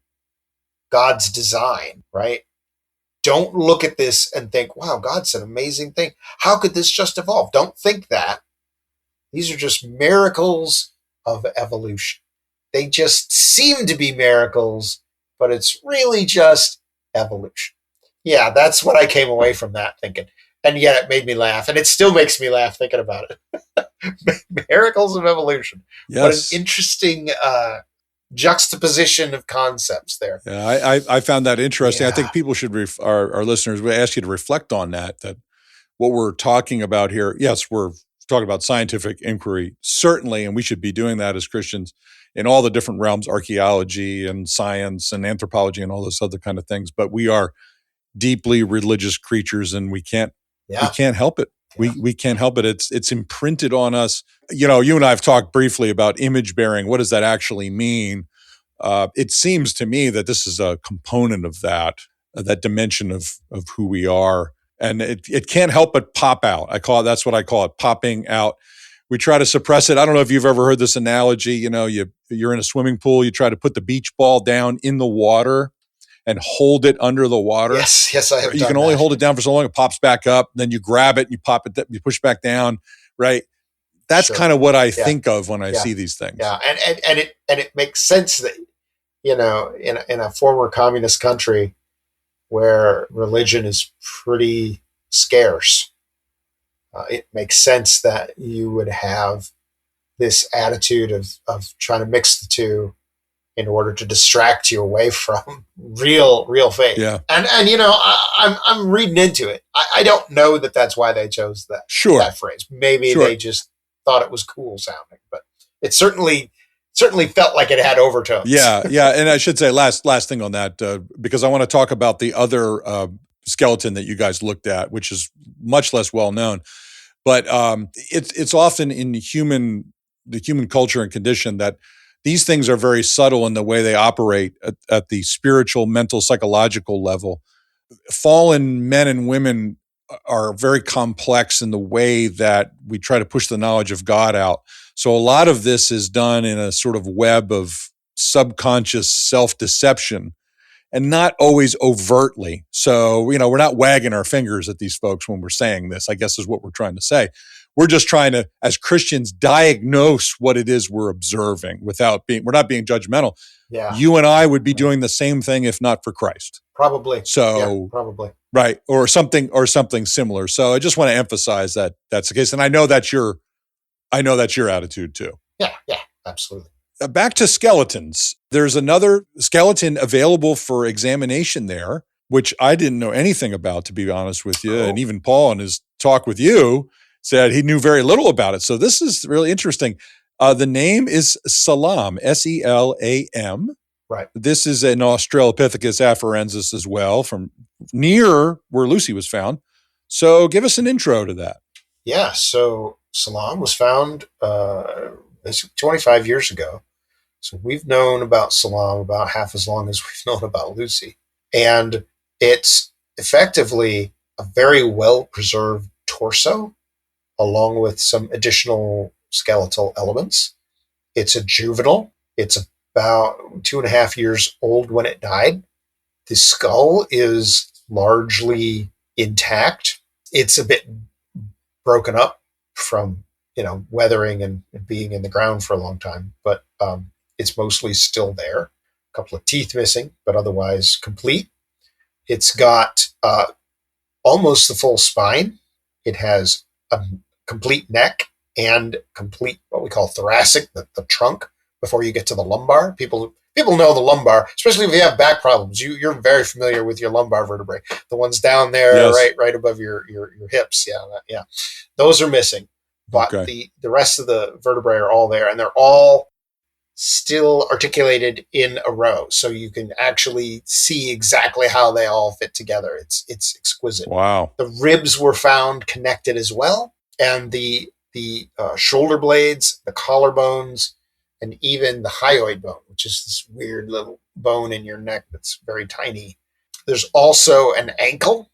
God's design, right? Don't look at this and think, wow, God's an amazing thing. How could this just evolve? Don't think that. These are just miracles of evolution. They just seem to be miracles, but it's really just evolution. Yeah, that's what I came away from that thinking. And yet it made me laugh. And it still makes me laugh thinking about it. Miracles of evolution. Yes. What an interesting juxtaposition of concepts there. Yeah, I found that interesting. Yeah. I think people should, our listeners, we ask you to reflect on that what we're talking about here, yes, we're talking about scientific inquiry, certainly, and we should be doing that as Christians in all the different realms, archaeology and science and anthropology and all those other kind of things. But we are deeply religious creatures, and we can't help it. Yeah. We can't help it. It's imprinted on us. You and I have talked briefly about image bearing. What does that actually mean? It seems to me that this is a component of that dimension of who we are. And it can't help but pop out. That's what I call it, popping out. We try to suppress it. I don't know if you've ever heard this analogy. You're in a swimming pool. You try to put the beach ball down in the water and hold it under the water. Yes, I have. You can only hold it down for so long. It pops back up. Then you grab it and you pop it. You push back down. Right. That's kind of what I think of when I see these things. Yeah, and it makes sense that in a former communist country where religion is pretty scarce, it makes sense that you would have this attitude of trying to mix the two in order to distract you away from real faith. Yeah. And I'm reading into it. I don't know that that's why they chose that phrase. Maybe they just thought it was cool sounding, but it certainly felt like it had overtones. Yeah. And I should say last thing on that, because I want to talk about the other skeleton that you guys looked at, which is much less well known. But it's often in the human culture and condition that these things are very subtle in the way they operate at the spiritual, mental, psychological level. Fallen men and women are very complex in the way that we try to push the knowledge of God out. So a lot of this is done in a sort of web of subconscious self-deception and not always overtly. So, we're not wagging our fingers at these folks when we're saying this, I guess is what we're trying to say. We're just trying to, as Christians, diagnose what it is we're observing we're not being judgmental. Yeah. You and I would be doing the same thing if not for Christ. Probably. So, probably. Right. Or something similar. So I just want to emphasize that that's the case. And I know that's your attitude too. Yeah, absolutely. Back to skeletons. There's another skeleton available for examination there, which I didn't know anything about, to be honest with you. And even Paul, in his talk with you, said he knew very little about it. So this is really interesting. The name is Salem, Selam. Right. This is an Australopithecus afarensis as well, from near where Lucy was found. So give us an intro to that. Yeah. So Salem was found 25 years ago. So we've known about Salem about half as long as we've known about Lucy. And it's effectively a very well-preserved torso, along with some additional skeletal elements. It's a juvenile. It's about 2.5 years old when it died. The skull is largely intact. It's a bit broken up from weathering and being in the ground for a long time, but it's mostly still there. A couple of teeth missing, but otherwise complete. It's got almost the full spine. It has a complete neck and complete what we call thoracic, the trunk, before you get to the lumbar. People know the lumbar, especially if you have back problems. You're very familiar with your lumbar vertebrae, the ones down there, yes, right above your hips. Yeah. Those are missing. But the rest of the vertebrae are all there, and they're all still articulated in a row. So you can actually see exactly how they all fit together. It's exquisite. Wow. The ribs were found connected as well. And the shoulder blades, the collarbones, and even the hyoid bone, which is this weird little bone in your neck that's very tiny. There's also an ankle.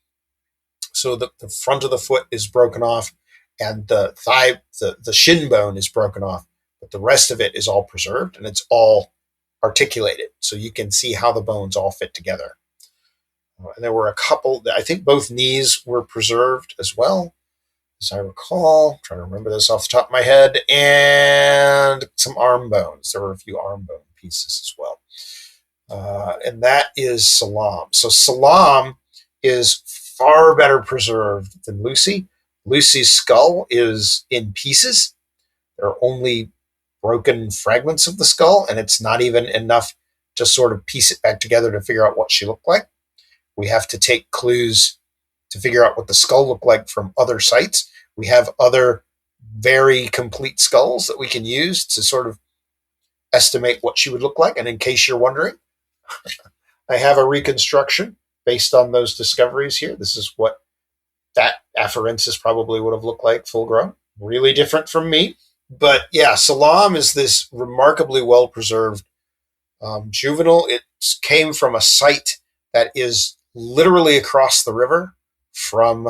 So the front of the foot is broken off, and the thigh, the shin bone is broken off, but the rest of it is all preserved and it's all articulated. So you can see how the bones all fit together. And there were a couple, I think both knees were preserved as well, as I recall. I'm trying to remember this off the top of my head. And some arm bones. There were a few arm bone pieces as well. And that is Salem. So Salem is far better preserved than Lucy. Lucy's skull is in pieces. There are only broken fragments of the skull, and it's not even enough to sort of piece it back together to figure out what she looked like. We have to take clues to figure out what the skull looked like from other sites. We have other very complete skulls that we can use to sort of estimate what she would look like. And in case you're wondering, I have a reconstruction based on those discoveries here. This is what that afarensis probably would have looked like full grown. Really different from me. But yeah, Salem is this remarkably well-preserved juvenile. It came from a site that is literally across the river from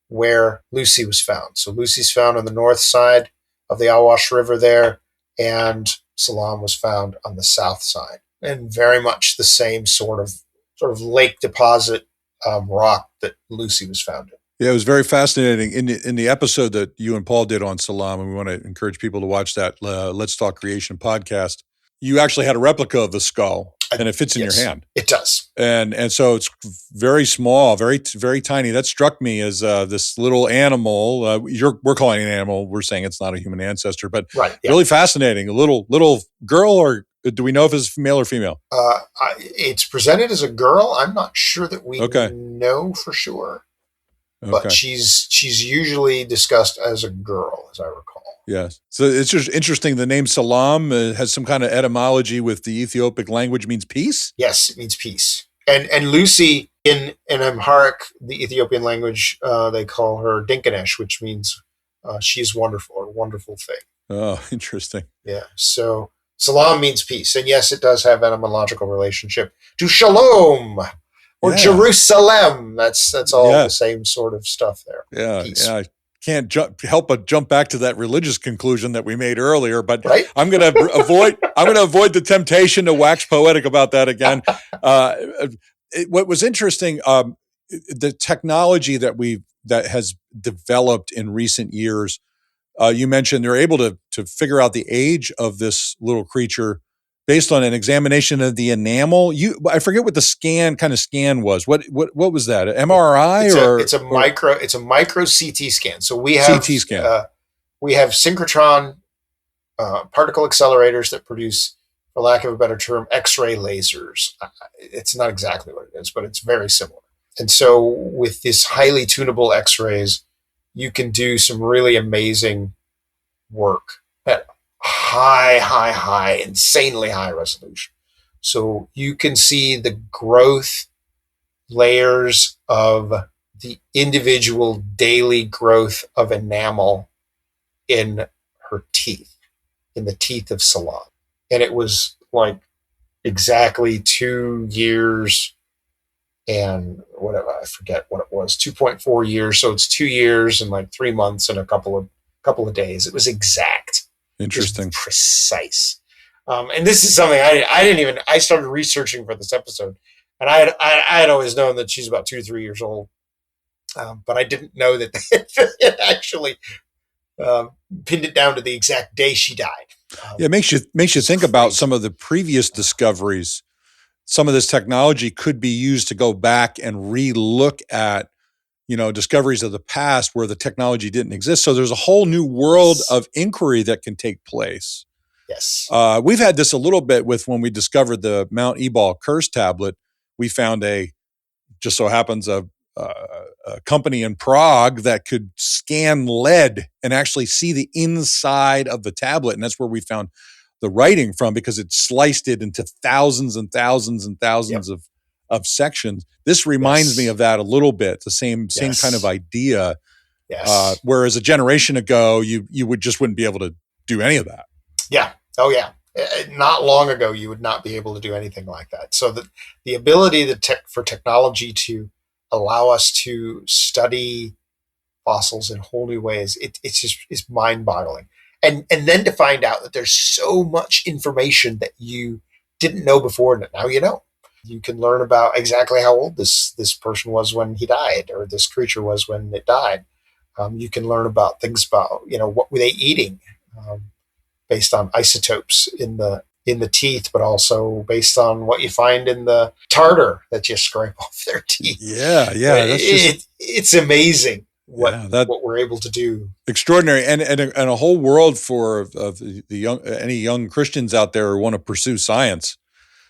where Lucy was found. So Lucy's found on the north side of the Awash River there, and Salem was found on the south side. And very much the same sort of lake deposit rock that Lucy was found in. Yeah, it was very fascinating. In the episode that you and Paul did on Salem, and we want to encourage people to watch that Let's Talk Creation podcast, you actually had a replica of the skull. and it fits in your hand. It does. And so it's very small, very, very tiny. That struck me as this little animal. We're calling it an animal. We're saying it's not a human ancestor, but really fascinating. A little girl, or do we know if it's male or female? It's presented as a girl. I'm not sure that we know for sure. But she's usually discussed as a girl, as I recall. Yes. So it's just interesting. The name Salam has some kind of etymology with the Ethiopic language, means peace? Yes, it means peace. And Lucy, in Amharic, the Ethiopian language, they call her Dinkanesh, which means she's wonderful, or wonderful thing. Oh, interesting. Yeah. So Salam means peace. And yes, it does have etymological relationship to Shalom. Or Jerusalem. That's all the same sort of stuff there. Yeah, peace. I can't help but jump back to that religious conclusion that we made earlier. But I'm going to avoid the temptation to wax poetic about that again. What was interesting, the technology that has developed in recent years. You mentioned they're able to figure out the age of this little creature based on an examination of the enamel. I forget what the kind of scan was. What was that? An MRI it's a micro CT scan. So we have CT scan. We have synchrotron particle accelerators that produce, for lack of a better term, X-ray lasers. It's not exactly what it is, but it's very similar. And so with this highly tunable X-rays, you can do some really amazing work at high, insanely high resolution. So you can see the growth layers of the individual daily growth of enamel in her teeth, in the teeth of Salam. And it was like exactly 2 years and whatever, I forget what it was, 2.4 years. So it's 2 years and like 3 months and a couple of days. It was exact. Interesting. Precise. And this is something I started researching for this episode, and I had always known that she's about 2 to 3 years old. But I didn't know that it actually pinned it down to the exact day she died. It makes you think about some of the previous discoveries. Some of this technology could be used to go back and re-look at discoveries of the past where the technology didn't exist. So there's a whole new world of inquiry that can take place. Yes. We've had this a little bit with when we discovered the Mount Ebal curse tablet. We found just so happens a company in Prague that could scan lead and actually see the inside of the tablet. And that's where we found the writing from, because it sliced it into thousands and thousands and thousands of sections. This reminds me of that a little bit, the same kind of idea. Yes. Whereas a generation ago, you wouldn't be able to do any of that. Yeah. Oh, yeah. Not long ago, you would not be able to do anything like that. So the ability for technology to allow us to study fossils in whole new ways, it's mind-boggling. And then to find out that there's so much information that you didn't know before, and now you know. You can learn about exactly how old this person was when he died, or this creature was when it died. You can learn about things about, what were they eating, based on isotopes in the teeth, but also based on what you find in the tartar that you scrape off their teeth. Yeah. It's amazing what we're able to do. Extraordinary, and a whole world for any young Christians out there who want to pursue science.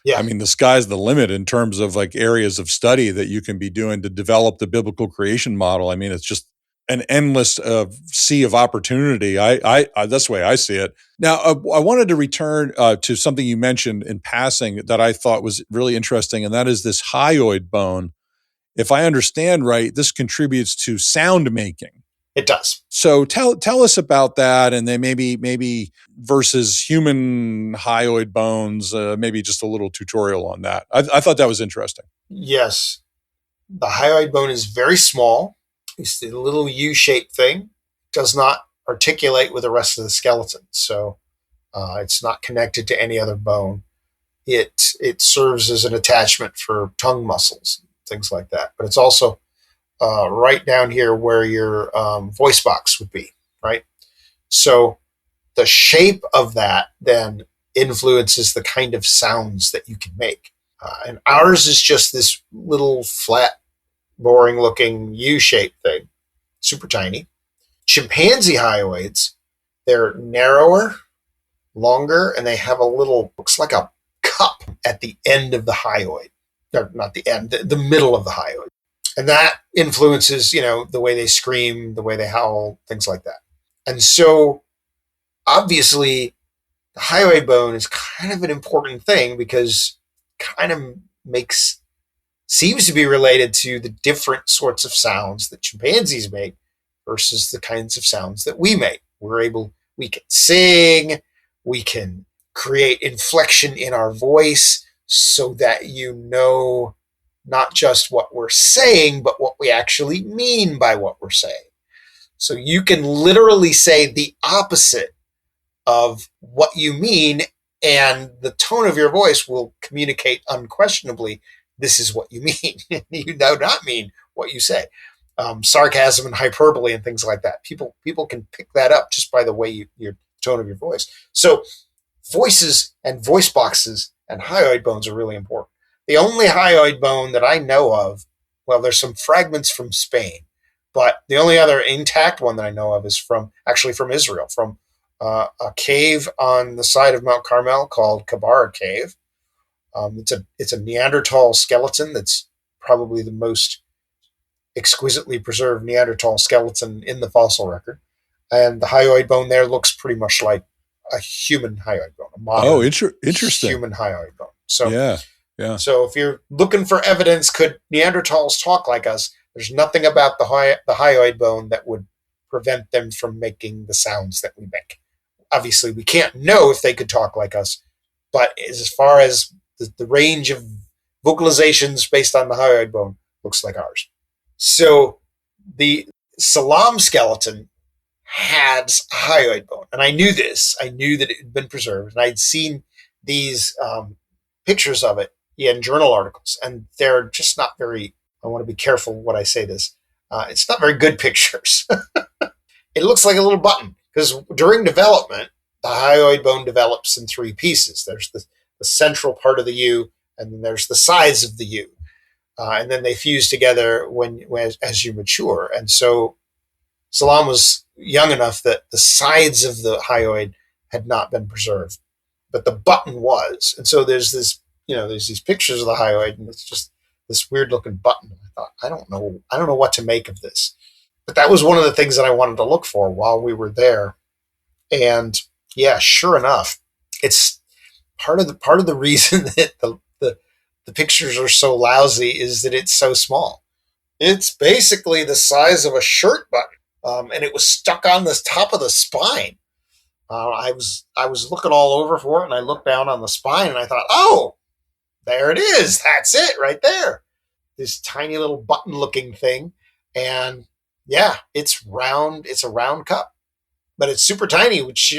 Yeah. I mean, the sky's the limit in terms of like areas of study that you can be doing to develop the biblical creation model. I mean, it's just an endless sea of opportunity. I that's the way I see it. Now, I wanted to return to something you mentioned in passing that I thought was really interesting, and that is this hyoid bone. If I understand right, this contributes to sound making. It does. So tell us about that, and then maybe versus human hyoid bones, maybe just a little tutorial on that. I thought that was interesting. Yes. The hyoid bone is very small. It's a little U-shaped thing. Does not articulate with the rest of the skeleton. So it's not connected to any other bone. It serves as an attachment for tongue muscles, things like that. But it's also right down here where your voice box would be, right? So the shape of that then influences the kind of sounds that you can make. And ours is just this little flat, boring looking U-shaped thing, super tiny. Chimpanzee hyoids, they're narrower, longer, and they have a little, looks like a cup at the end of the hyoid. Or not the end, the middle of the hyoid. And that influences, the way they scream, the way they howl, things like that. And so obviously the hyoid bone is kind of an important thing because kind of seems to be related to the different sorts of sounds that chimpanzees make versus the kinds of sounds that we make. We can sing, we can create inflection in our voice so that not just what we're saying, but what we actually mean by what we're saying. So you can literally say the opposite of what you mean, and the tone of your voice will communicate unquestionably, this is what you mean. You do not mean what you say. Sarcasm and hyperbole and things like that. People can pick that up just by the way your tone of your voice. So voices and voice boxes and hyoid bones are really important. The only hyoid bone that I know of, well, there's some fragments from Spain, but the only other intact one that I know of is from Israel, from a cave on the side of Mount Carmel called Kabara Cave. It's a Neanderthal skeleton that's probably the most exquisitely preserved Neanderthal skeleton in the fossil record. And the hyoid bone there looks pretty much like a human hyoid bone, a modern interesting human hyoid bone. So yeah. So if you're looking for evidence, could Neanderthals talk like us? There's nothing about the hyoid bone that would prevent them from making the sounds that we make. Obviously, we can't know if they could talk like us, but as far as the range of vocalizations based on the hyoid bone, looks like ours. So the Salem skeleton has a hyoid bone, and I knew this. I knew that it had been preserved, and I'd seen these pictures of it in journal articles, and they're just not very, I want to be careful what I say this, it's not very good pictures. It looks like a little button, because during development, the hyoid bone develops in three pieces. There's the central part of the U, and then there's the sides of the U. And then they fuse together as you mature. And so Salem was young enough that the sides of the hyoid had not been preserved, but the button was. And so there's these pictures of the hyoid, and it's just this weird looking button. I thought, I don't know what to make of this. But that was one of the things that I wanted to look for while we were there. And yeah, sure enough, it's part of the reason that the pictures are so lousy is that it's so small. It's basically the size of a shirt button, and it was stuck on the top of the spine. I was looking all over for it, and I looked down on the spine, and I thought, oh, there it is. That's it right there. This tiny little button-looking thing, and yeah, it's round. It's a round cup, but it's super tiny, which,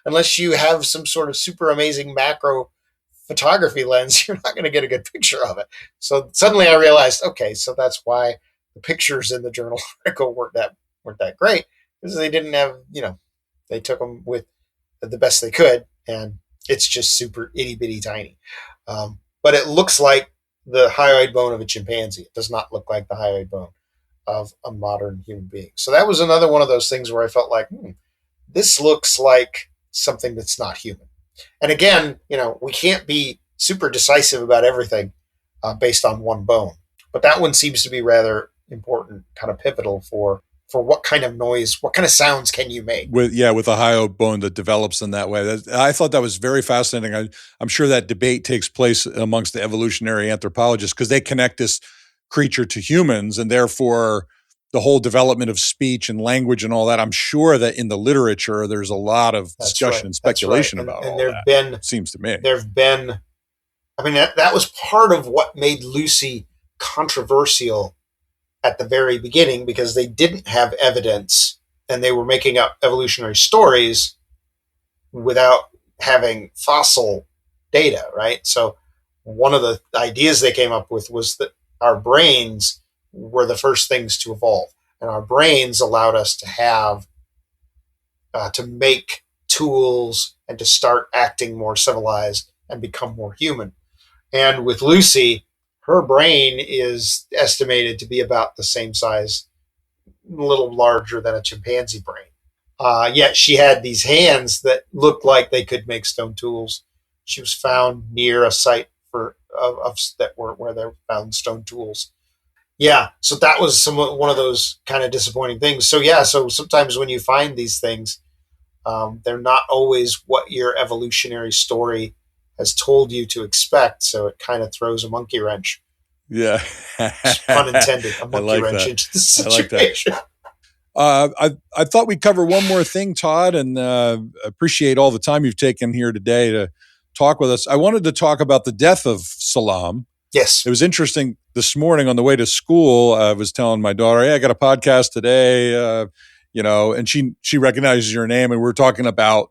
unless you have some sort of super amazing macro photography lens, you're not going to get a good picture of it. So suddenly I realized, okay, so that's why the pictures in the journal article weren't that great, because they didn't have, they took them with the best they could, and it's just super itty bitty tiny. But it looks like the hyoid bone of a chimpanzee. It does not look like the hyoid bone of a modern human being. So that was another one of those things where I felt like, this looks like something that's not human. And again, we can't be super decisive about everything based on one bone. But that one seems to be rather important, kind of pivotal for what kind of noise, what kind of sounds can you make? With a hyoid bone that develops in that way. I thought that was very fascinating. I'm sure that debate takes place amongst the evolutionary anthropologists because they connect this creature to humans, and therefore the whole development of speech and language and all that. I'm sure that in the literature there's a lot of discussion and speculation about all that. It seems to me. That was part of what made Lucy controversial at the very beginning, because they didn't have evidence and they were making up evolutionary stories without having fossil data, right? So one of the ideas they came up with was that our brains were the first things to evolve, and our brains allowed us to have to make tools and to start acting more civilized and become more human. And with Lucy, her brain is estimated to be about the same size, a little larger than a chimpanzee brain. Yet she had these hands that looked like they could make stone tools. She was found near a site where they found stone tools. Yeah, so that was one of those kind of disappointing things. So sometimes when you find these things, they're not always what your evolutionary story has told you to expect. So it kind of throws a monkey wrench. Yeah, pun intended. A monkey wrench into the situation. I thought we'd cover one more thing, Todd, and appreciate all the time you've taken here today to talk with us. I wanted to talk about the death of Salem. Yes. It was interesting this morning on the way to school. I was telling my daughter, hey, I got a podcast today, and she recognizes your name, and we're talking about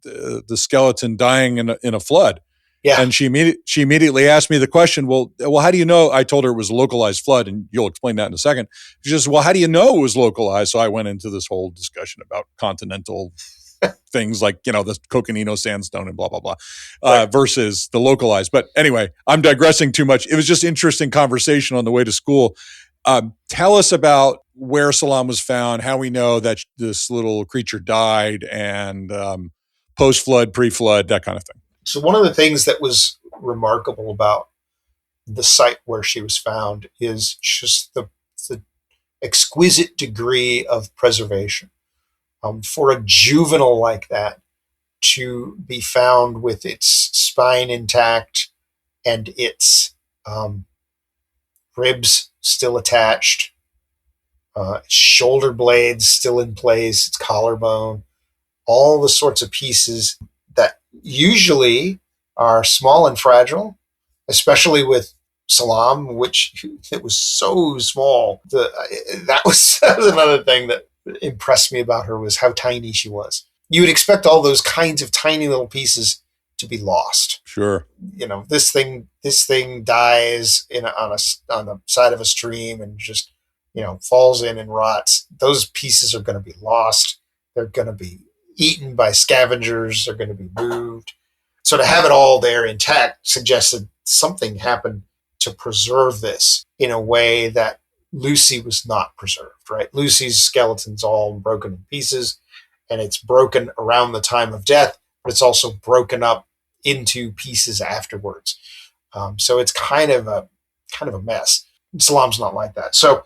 the skeleton dying in a flood. Yeah. And she immediately asked me the question, well, how do you know? I told her it was a localized flood, and you'll explain that in a second. She says, well, how do you know it was localized? So I went into this whole discussion about continental things like, the Coconino sandstone and blah, blah, blah, right. versus the localized. But anyway, I'm digressing too much. It was just interesting conversation on the way to school. Tell us about where Salem was found, how we know that this little creature died, and post-flood, pre-flood, that kind of thing. So one of the things that was remarkable about the site where she was found is just the exquisite degree of preservation. For a juvenile like that to be found with its spine intact and its ribs still attached, shoulder blades still in place, its collarbone, all the sorts of pieces that usually are small and fragile, especially with Salem, which it was so small. That was another thing that impressed me about her, was how tiny she was. You would expect all those kinds of tiny little pieces to be lost. Sure. This thing dies on the side of a stream and just, falls in and rots. Those pieces are going to be lost. They're going to be eaten by scavengers. They're going to be moved. So to have it all there intact suggested something happened to preserve this in a way that Lucy was not preserved, right? Lucy's skeleton's all broken in pieces, and it's broken around the time of death, but it's also broken up into pieces afterwards. So it's kind of a mess. Salem's not like that. So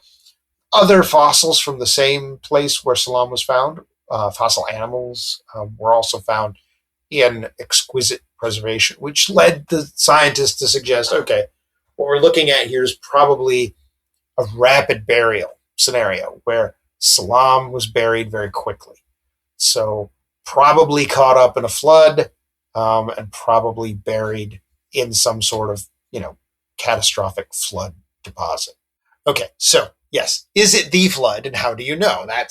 other fossils from the same place where Salem was found, fossil animals, were also found in exquisite preservation, which led the scientists to suggest, okay, what we're looking at here is probably a rapid burial scenario where Salem was buried very quickly. So probably caught up in a flood, and probably buried in some sort of, catastrophic flood deposit. Okay, so yes, is it the flood, and how do you know? That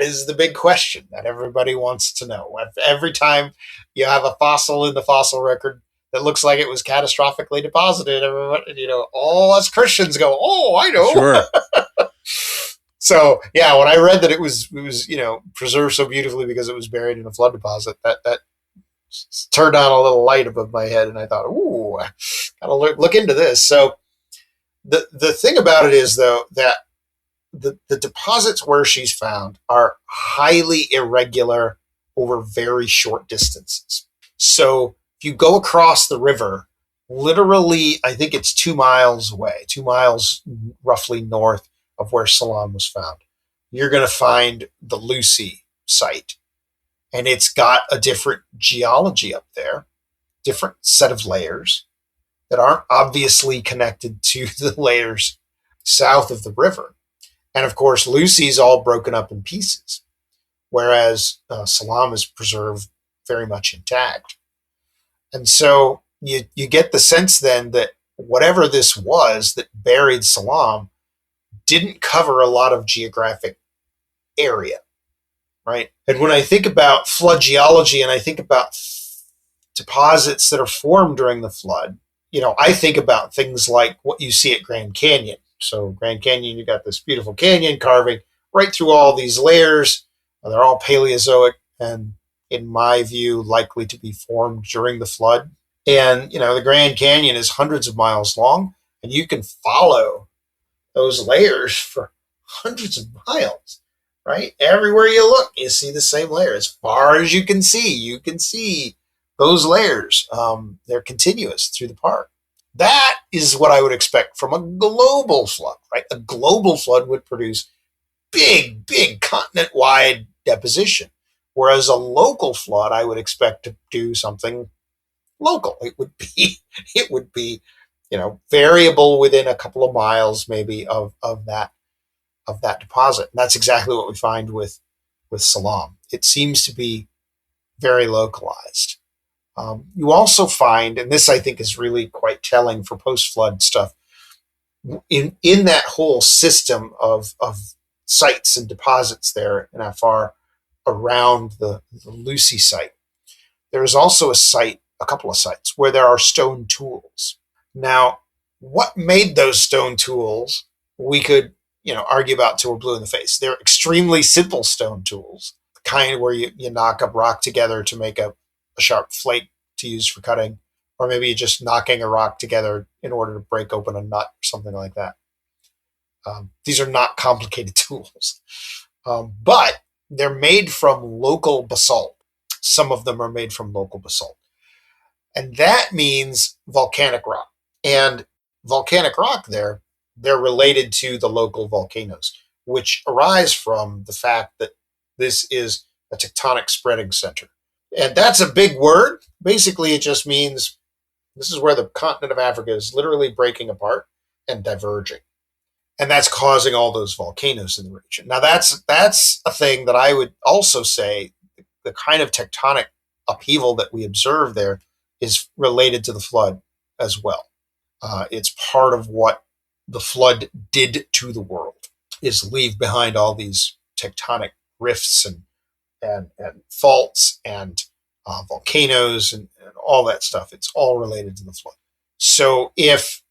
is the big question that everybody wants to know. Every time you have a fossil in the fossil record that looks like it was catastrophically deposited, everybody, all us Christians go, oh, I know. Sure. So yeah, when I read that it was preserved so beautifully because it was buried in a flood deposit, that turned on a little light above my head, and I thought, ooh, I gotta look into this. So the thing about it is, though, that the deposits where she's found are highly irregular over very short distances. So if you go across the river, literally, I think it's 2 miles away, 2 miles roughly north of where Salem was found, you're going to find the Lucy site. And it's got a different geology up there, different set of layers that aren't obviously connected to the layers south of the river. And of course, Lucy's all broken up in pieces, whereas Salem is preserved very much intact. And so you get the sense then that whatever this was that buried Salem didn't cover a lot of geographic area, right? And when I think about flood geology and I think about deposits that are formed during the flood, I think about things like what you see at Grand Canyon. So Grand Canyon, you got this beautiful canyon carving right through all these layers. They're all Paleozoic, and in my view, likely to be formed during the flood. And, the Grand Canyon is hundreds of miles long, and you can follow those layers for hundreds of miles, right? Everywhere you look, you see the same layer. As far as you can see those layers. They're continuous through the park. That is what I would expect from a global flood, right? A global flood would produce big continent-wide deposition, whereas a local flood, I would expect to do something local. It would be, variable within a couple of miles, maybe of that deposit. And that's exactly what we find with Salem. It seems to be very localized. You also find, and this I think is really quite telling for post-flood stuff, in that whole system of sites and deposits there in Afar around the Lucy site, there is also a couple of sites where there are stone tools. Now, what made those stone tools, we could, argue about till we're blue in the face. They're extremely simple stone tools, the kind where you knock a rock together to make a sharp flake to use for cutting, or maybe you're just knocking a rock together in order to break open a nut or something like that. These are not complicated tools, but they're made from local basalt. Some of them are made from local basalt. And that means volcanic rock. And volcanic rock they're related to the local volcanoes, which arise from the fact that this is a tectonic spreading center. And that's a big word. Basically, it just means this is where the continent of Africa is literally breaking apart and diverging. And that's causing all those volcanoes in the region. Now, that's a thing that I would also say the kind of tectonic upheaval that we observe there is related to the flood as well. It's part of what the flood did to the world, is leave behind all these tectonic rifts and faults and volcanoes and all that stuff. It's all related to the flood. So if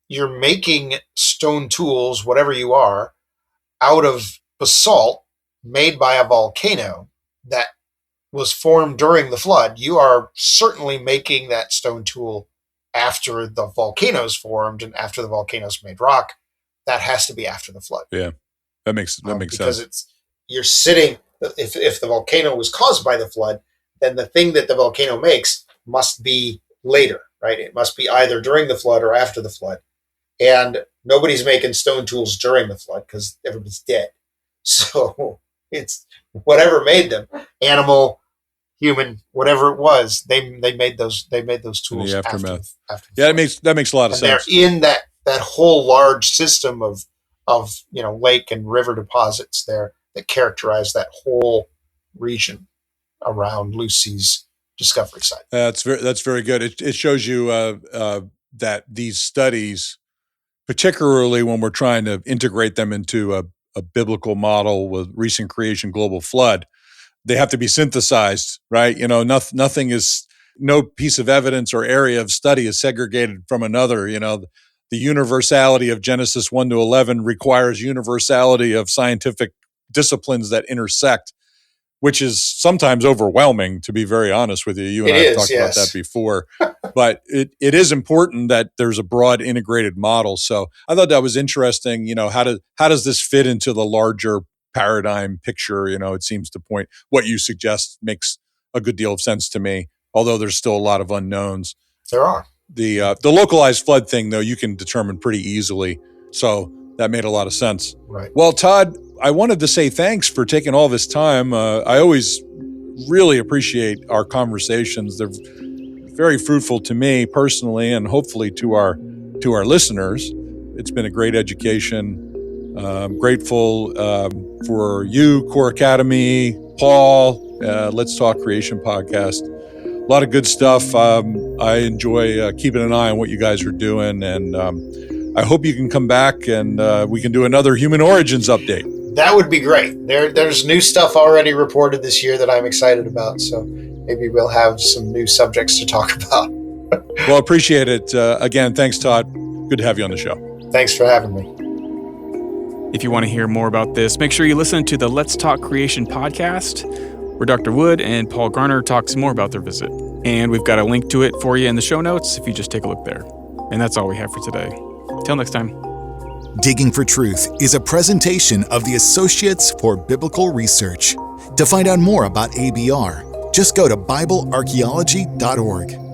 you're making stone tools, whatever you are, out of basalt made by a volcano that was formed during the flood, you are certainly making that stone tool after the volcanoes formed and after the volcanoes made rock. That has to be after the flood. Yeah, that makes sense. Because you're sitting, if the volcano was caused by the flood, then the thing that the volcano makes must be later, right? It must be either during the flood or after the flood. And nobody's making stone tools during the flood because everybody's dead. So it's whatever made them, animal, human, whatever it was, they made those tools in the aftermath. After yeah, that makes a lot of sense. They're in that whole large system of lake and river deposits there that characterize that whole region around Lucy's discovery site. That's very good. It shows you that these studies, particularly when we're trying to integrate them into a biblical model with recent creation global flood, they have to be synthesized, right? Nothing is, no piece of evidence or area of study is segregated from another. The universality of Genesis 1-11 requires universality of scientific disciplines that intersect, which is sometimes overwhelming, to be very honest with you. You and I have talked about that before. But it is important that there's a broad integrated model. So I thought that was interesting. How does this fit into the larger paradigm picture? It seems to point, what you suggest makes a good deal of sense to me, although there's still a lot of unknowns. There are. The localized flood thing, though, you can determine pretty easily. So that made a lot of sense. Right. Well, Todd, I wanted to say thanks for taking all this time. I always really appreciate our conversations. They're very fruitful to me personally, and hopefully to our listeners. It's been a great education. I'm grateful for you, Core Academy, Paul, Let's Talk Creation podcast. A lot of good stuff. I enjoy keeping an eye on what you guys are doing, and I hope you can come back and we can do another Human Origins update. That would be great. There's new stuff already reported this year that I'm excited about, so maybe we'll have some new subjects to talk about. Well, appreciate it. Again, thanks, Todd. Good to have you on the show. Thanks for having me. If you want to hear more about this, make sure you listen to the Let's Talk Creation podcast. where Dr. Wood and Paul Garner talk some more about their visit. And we've got a link to it for you in the show notes if you just take a look there. And that's all we have for today. Till next time. Digging for Truth is a presentation of the Associates for Biblical Research. To find out more about ABR, just go to BibleArchaeology.org.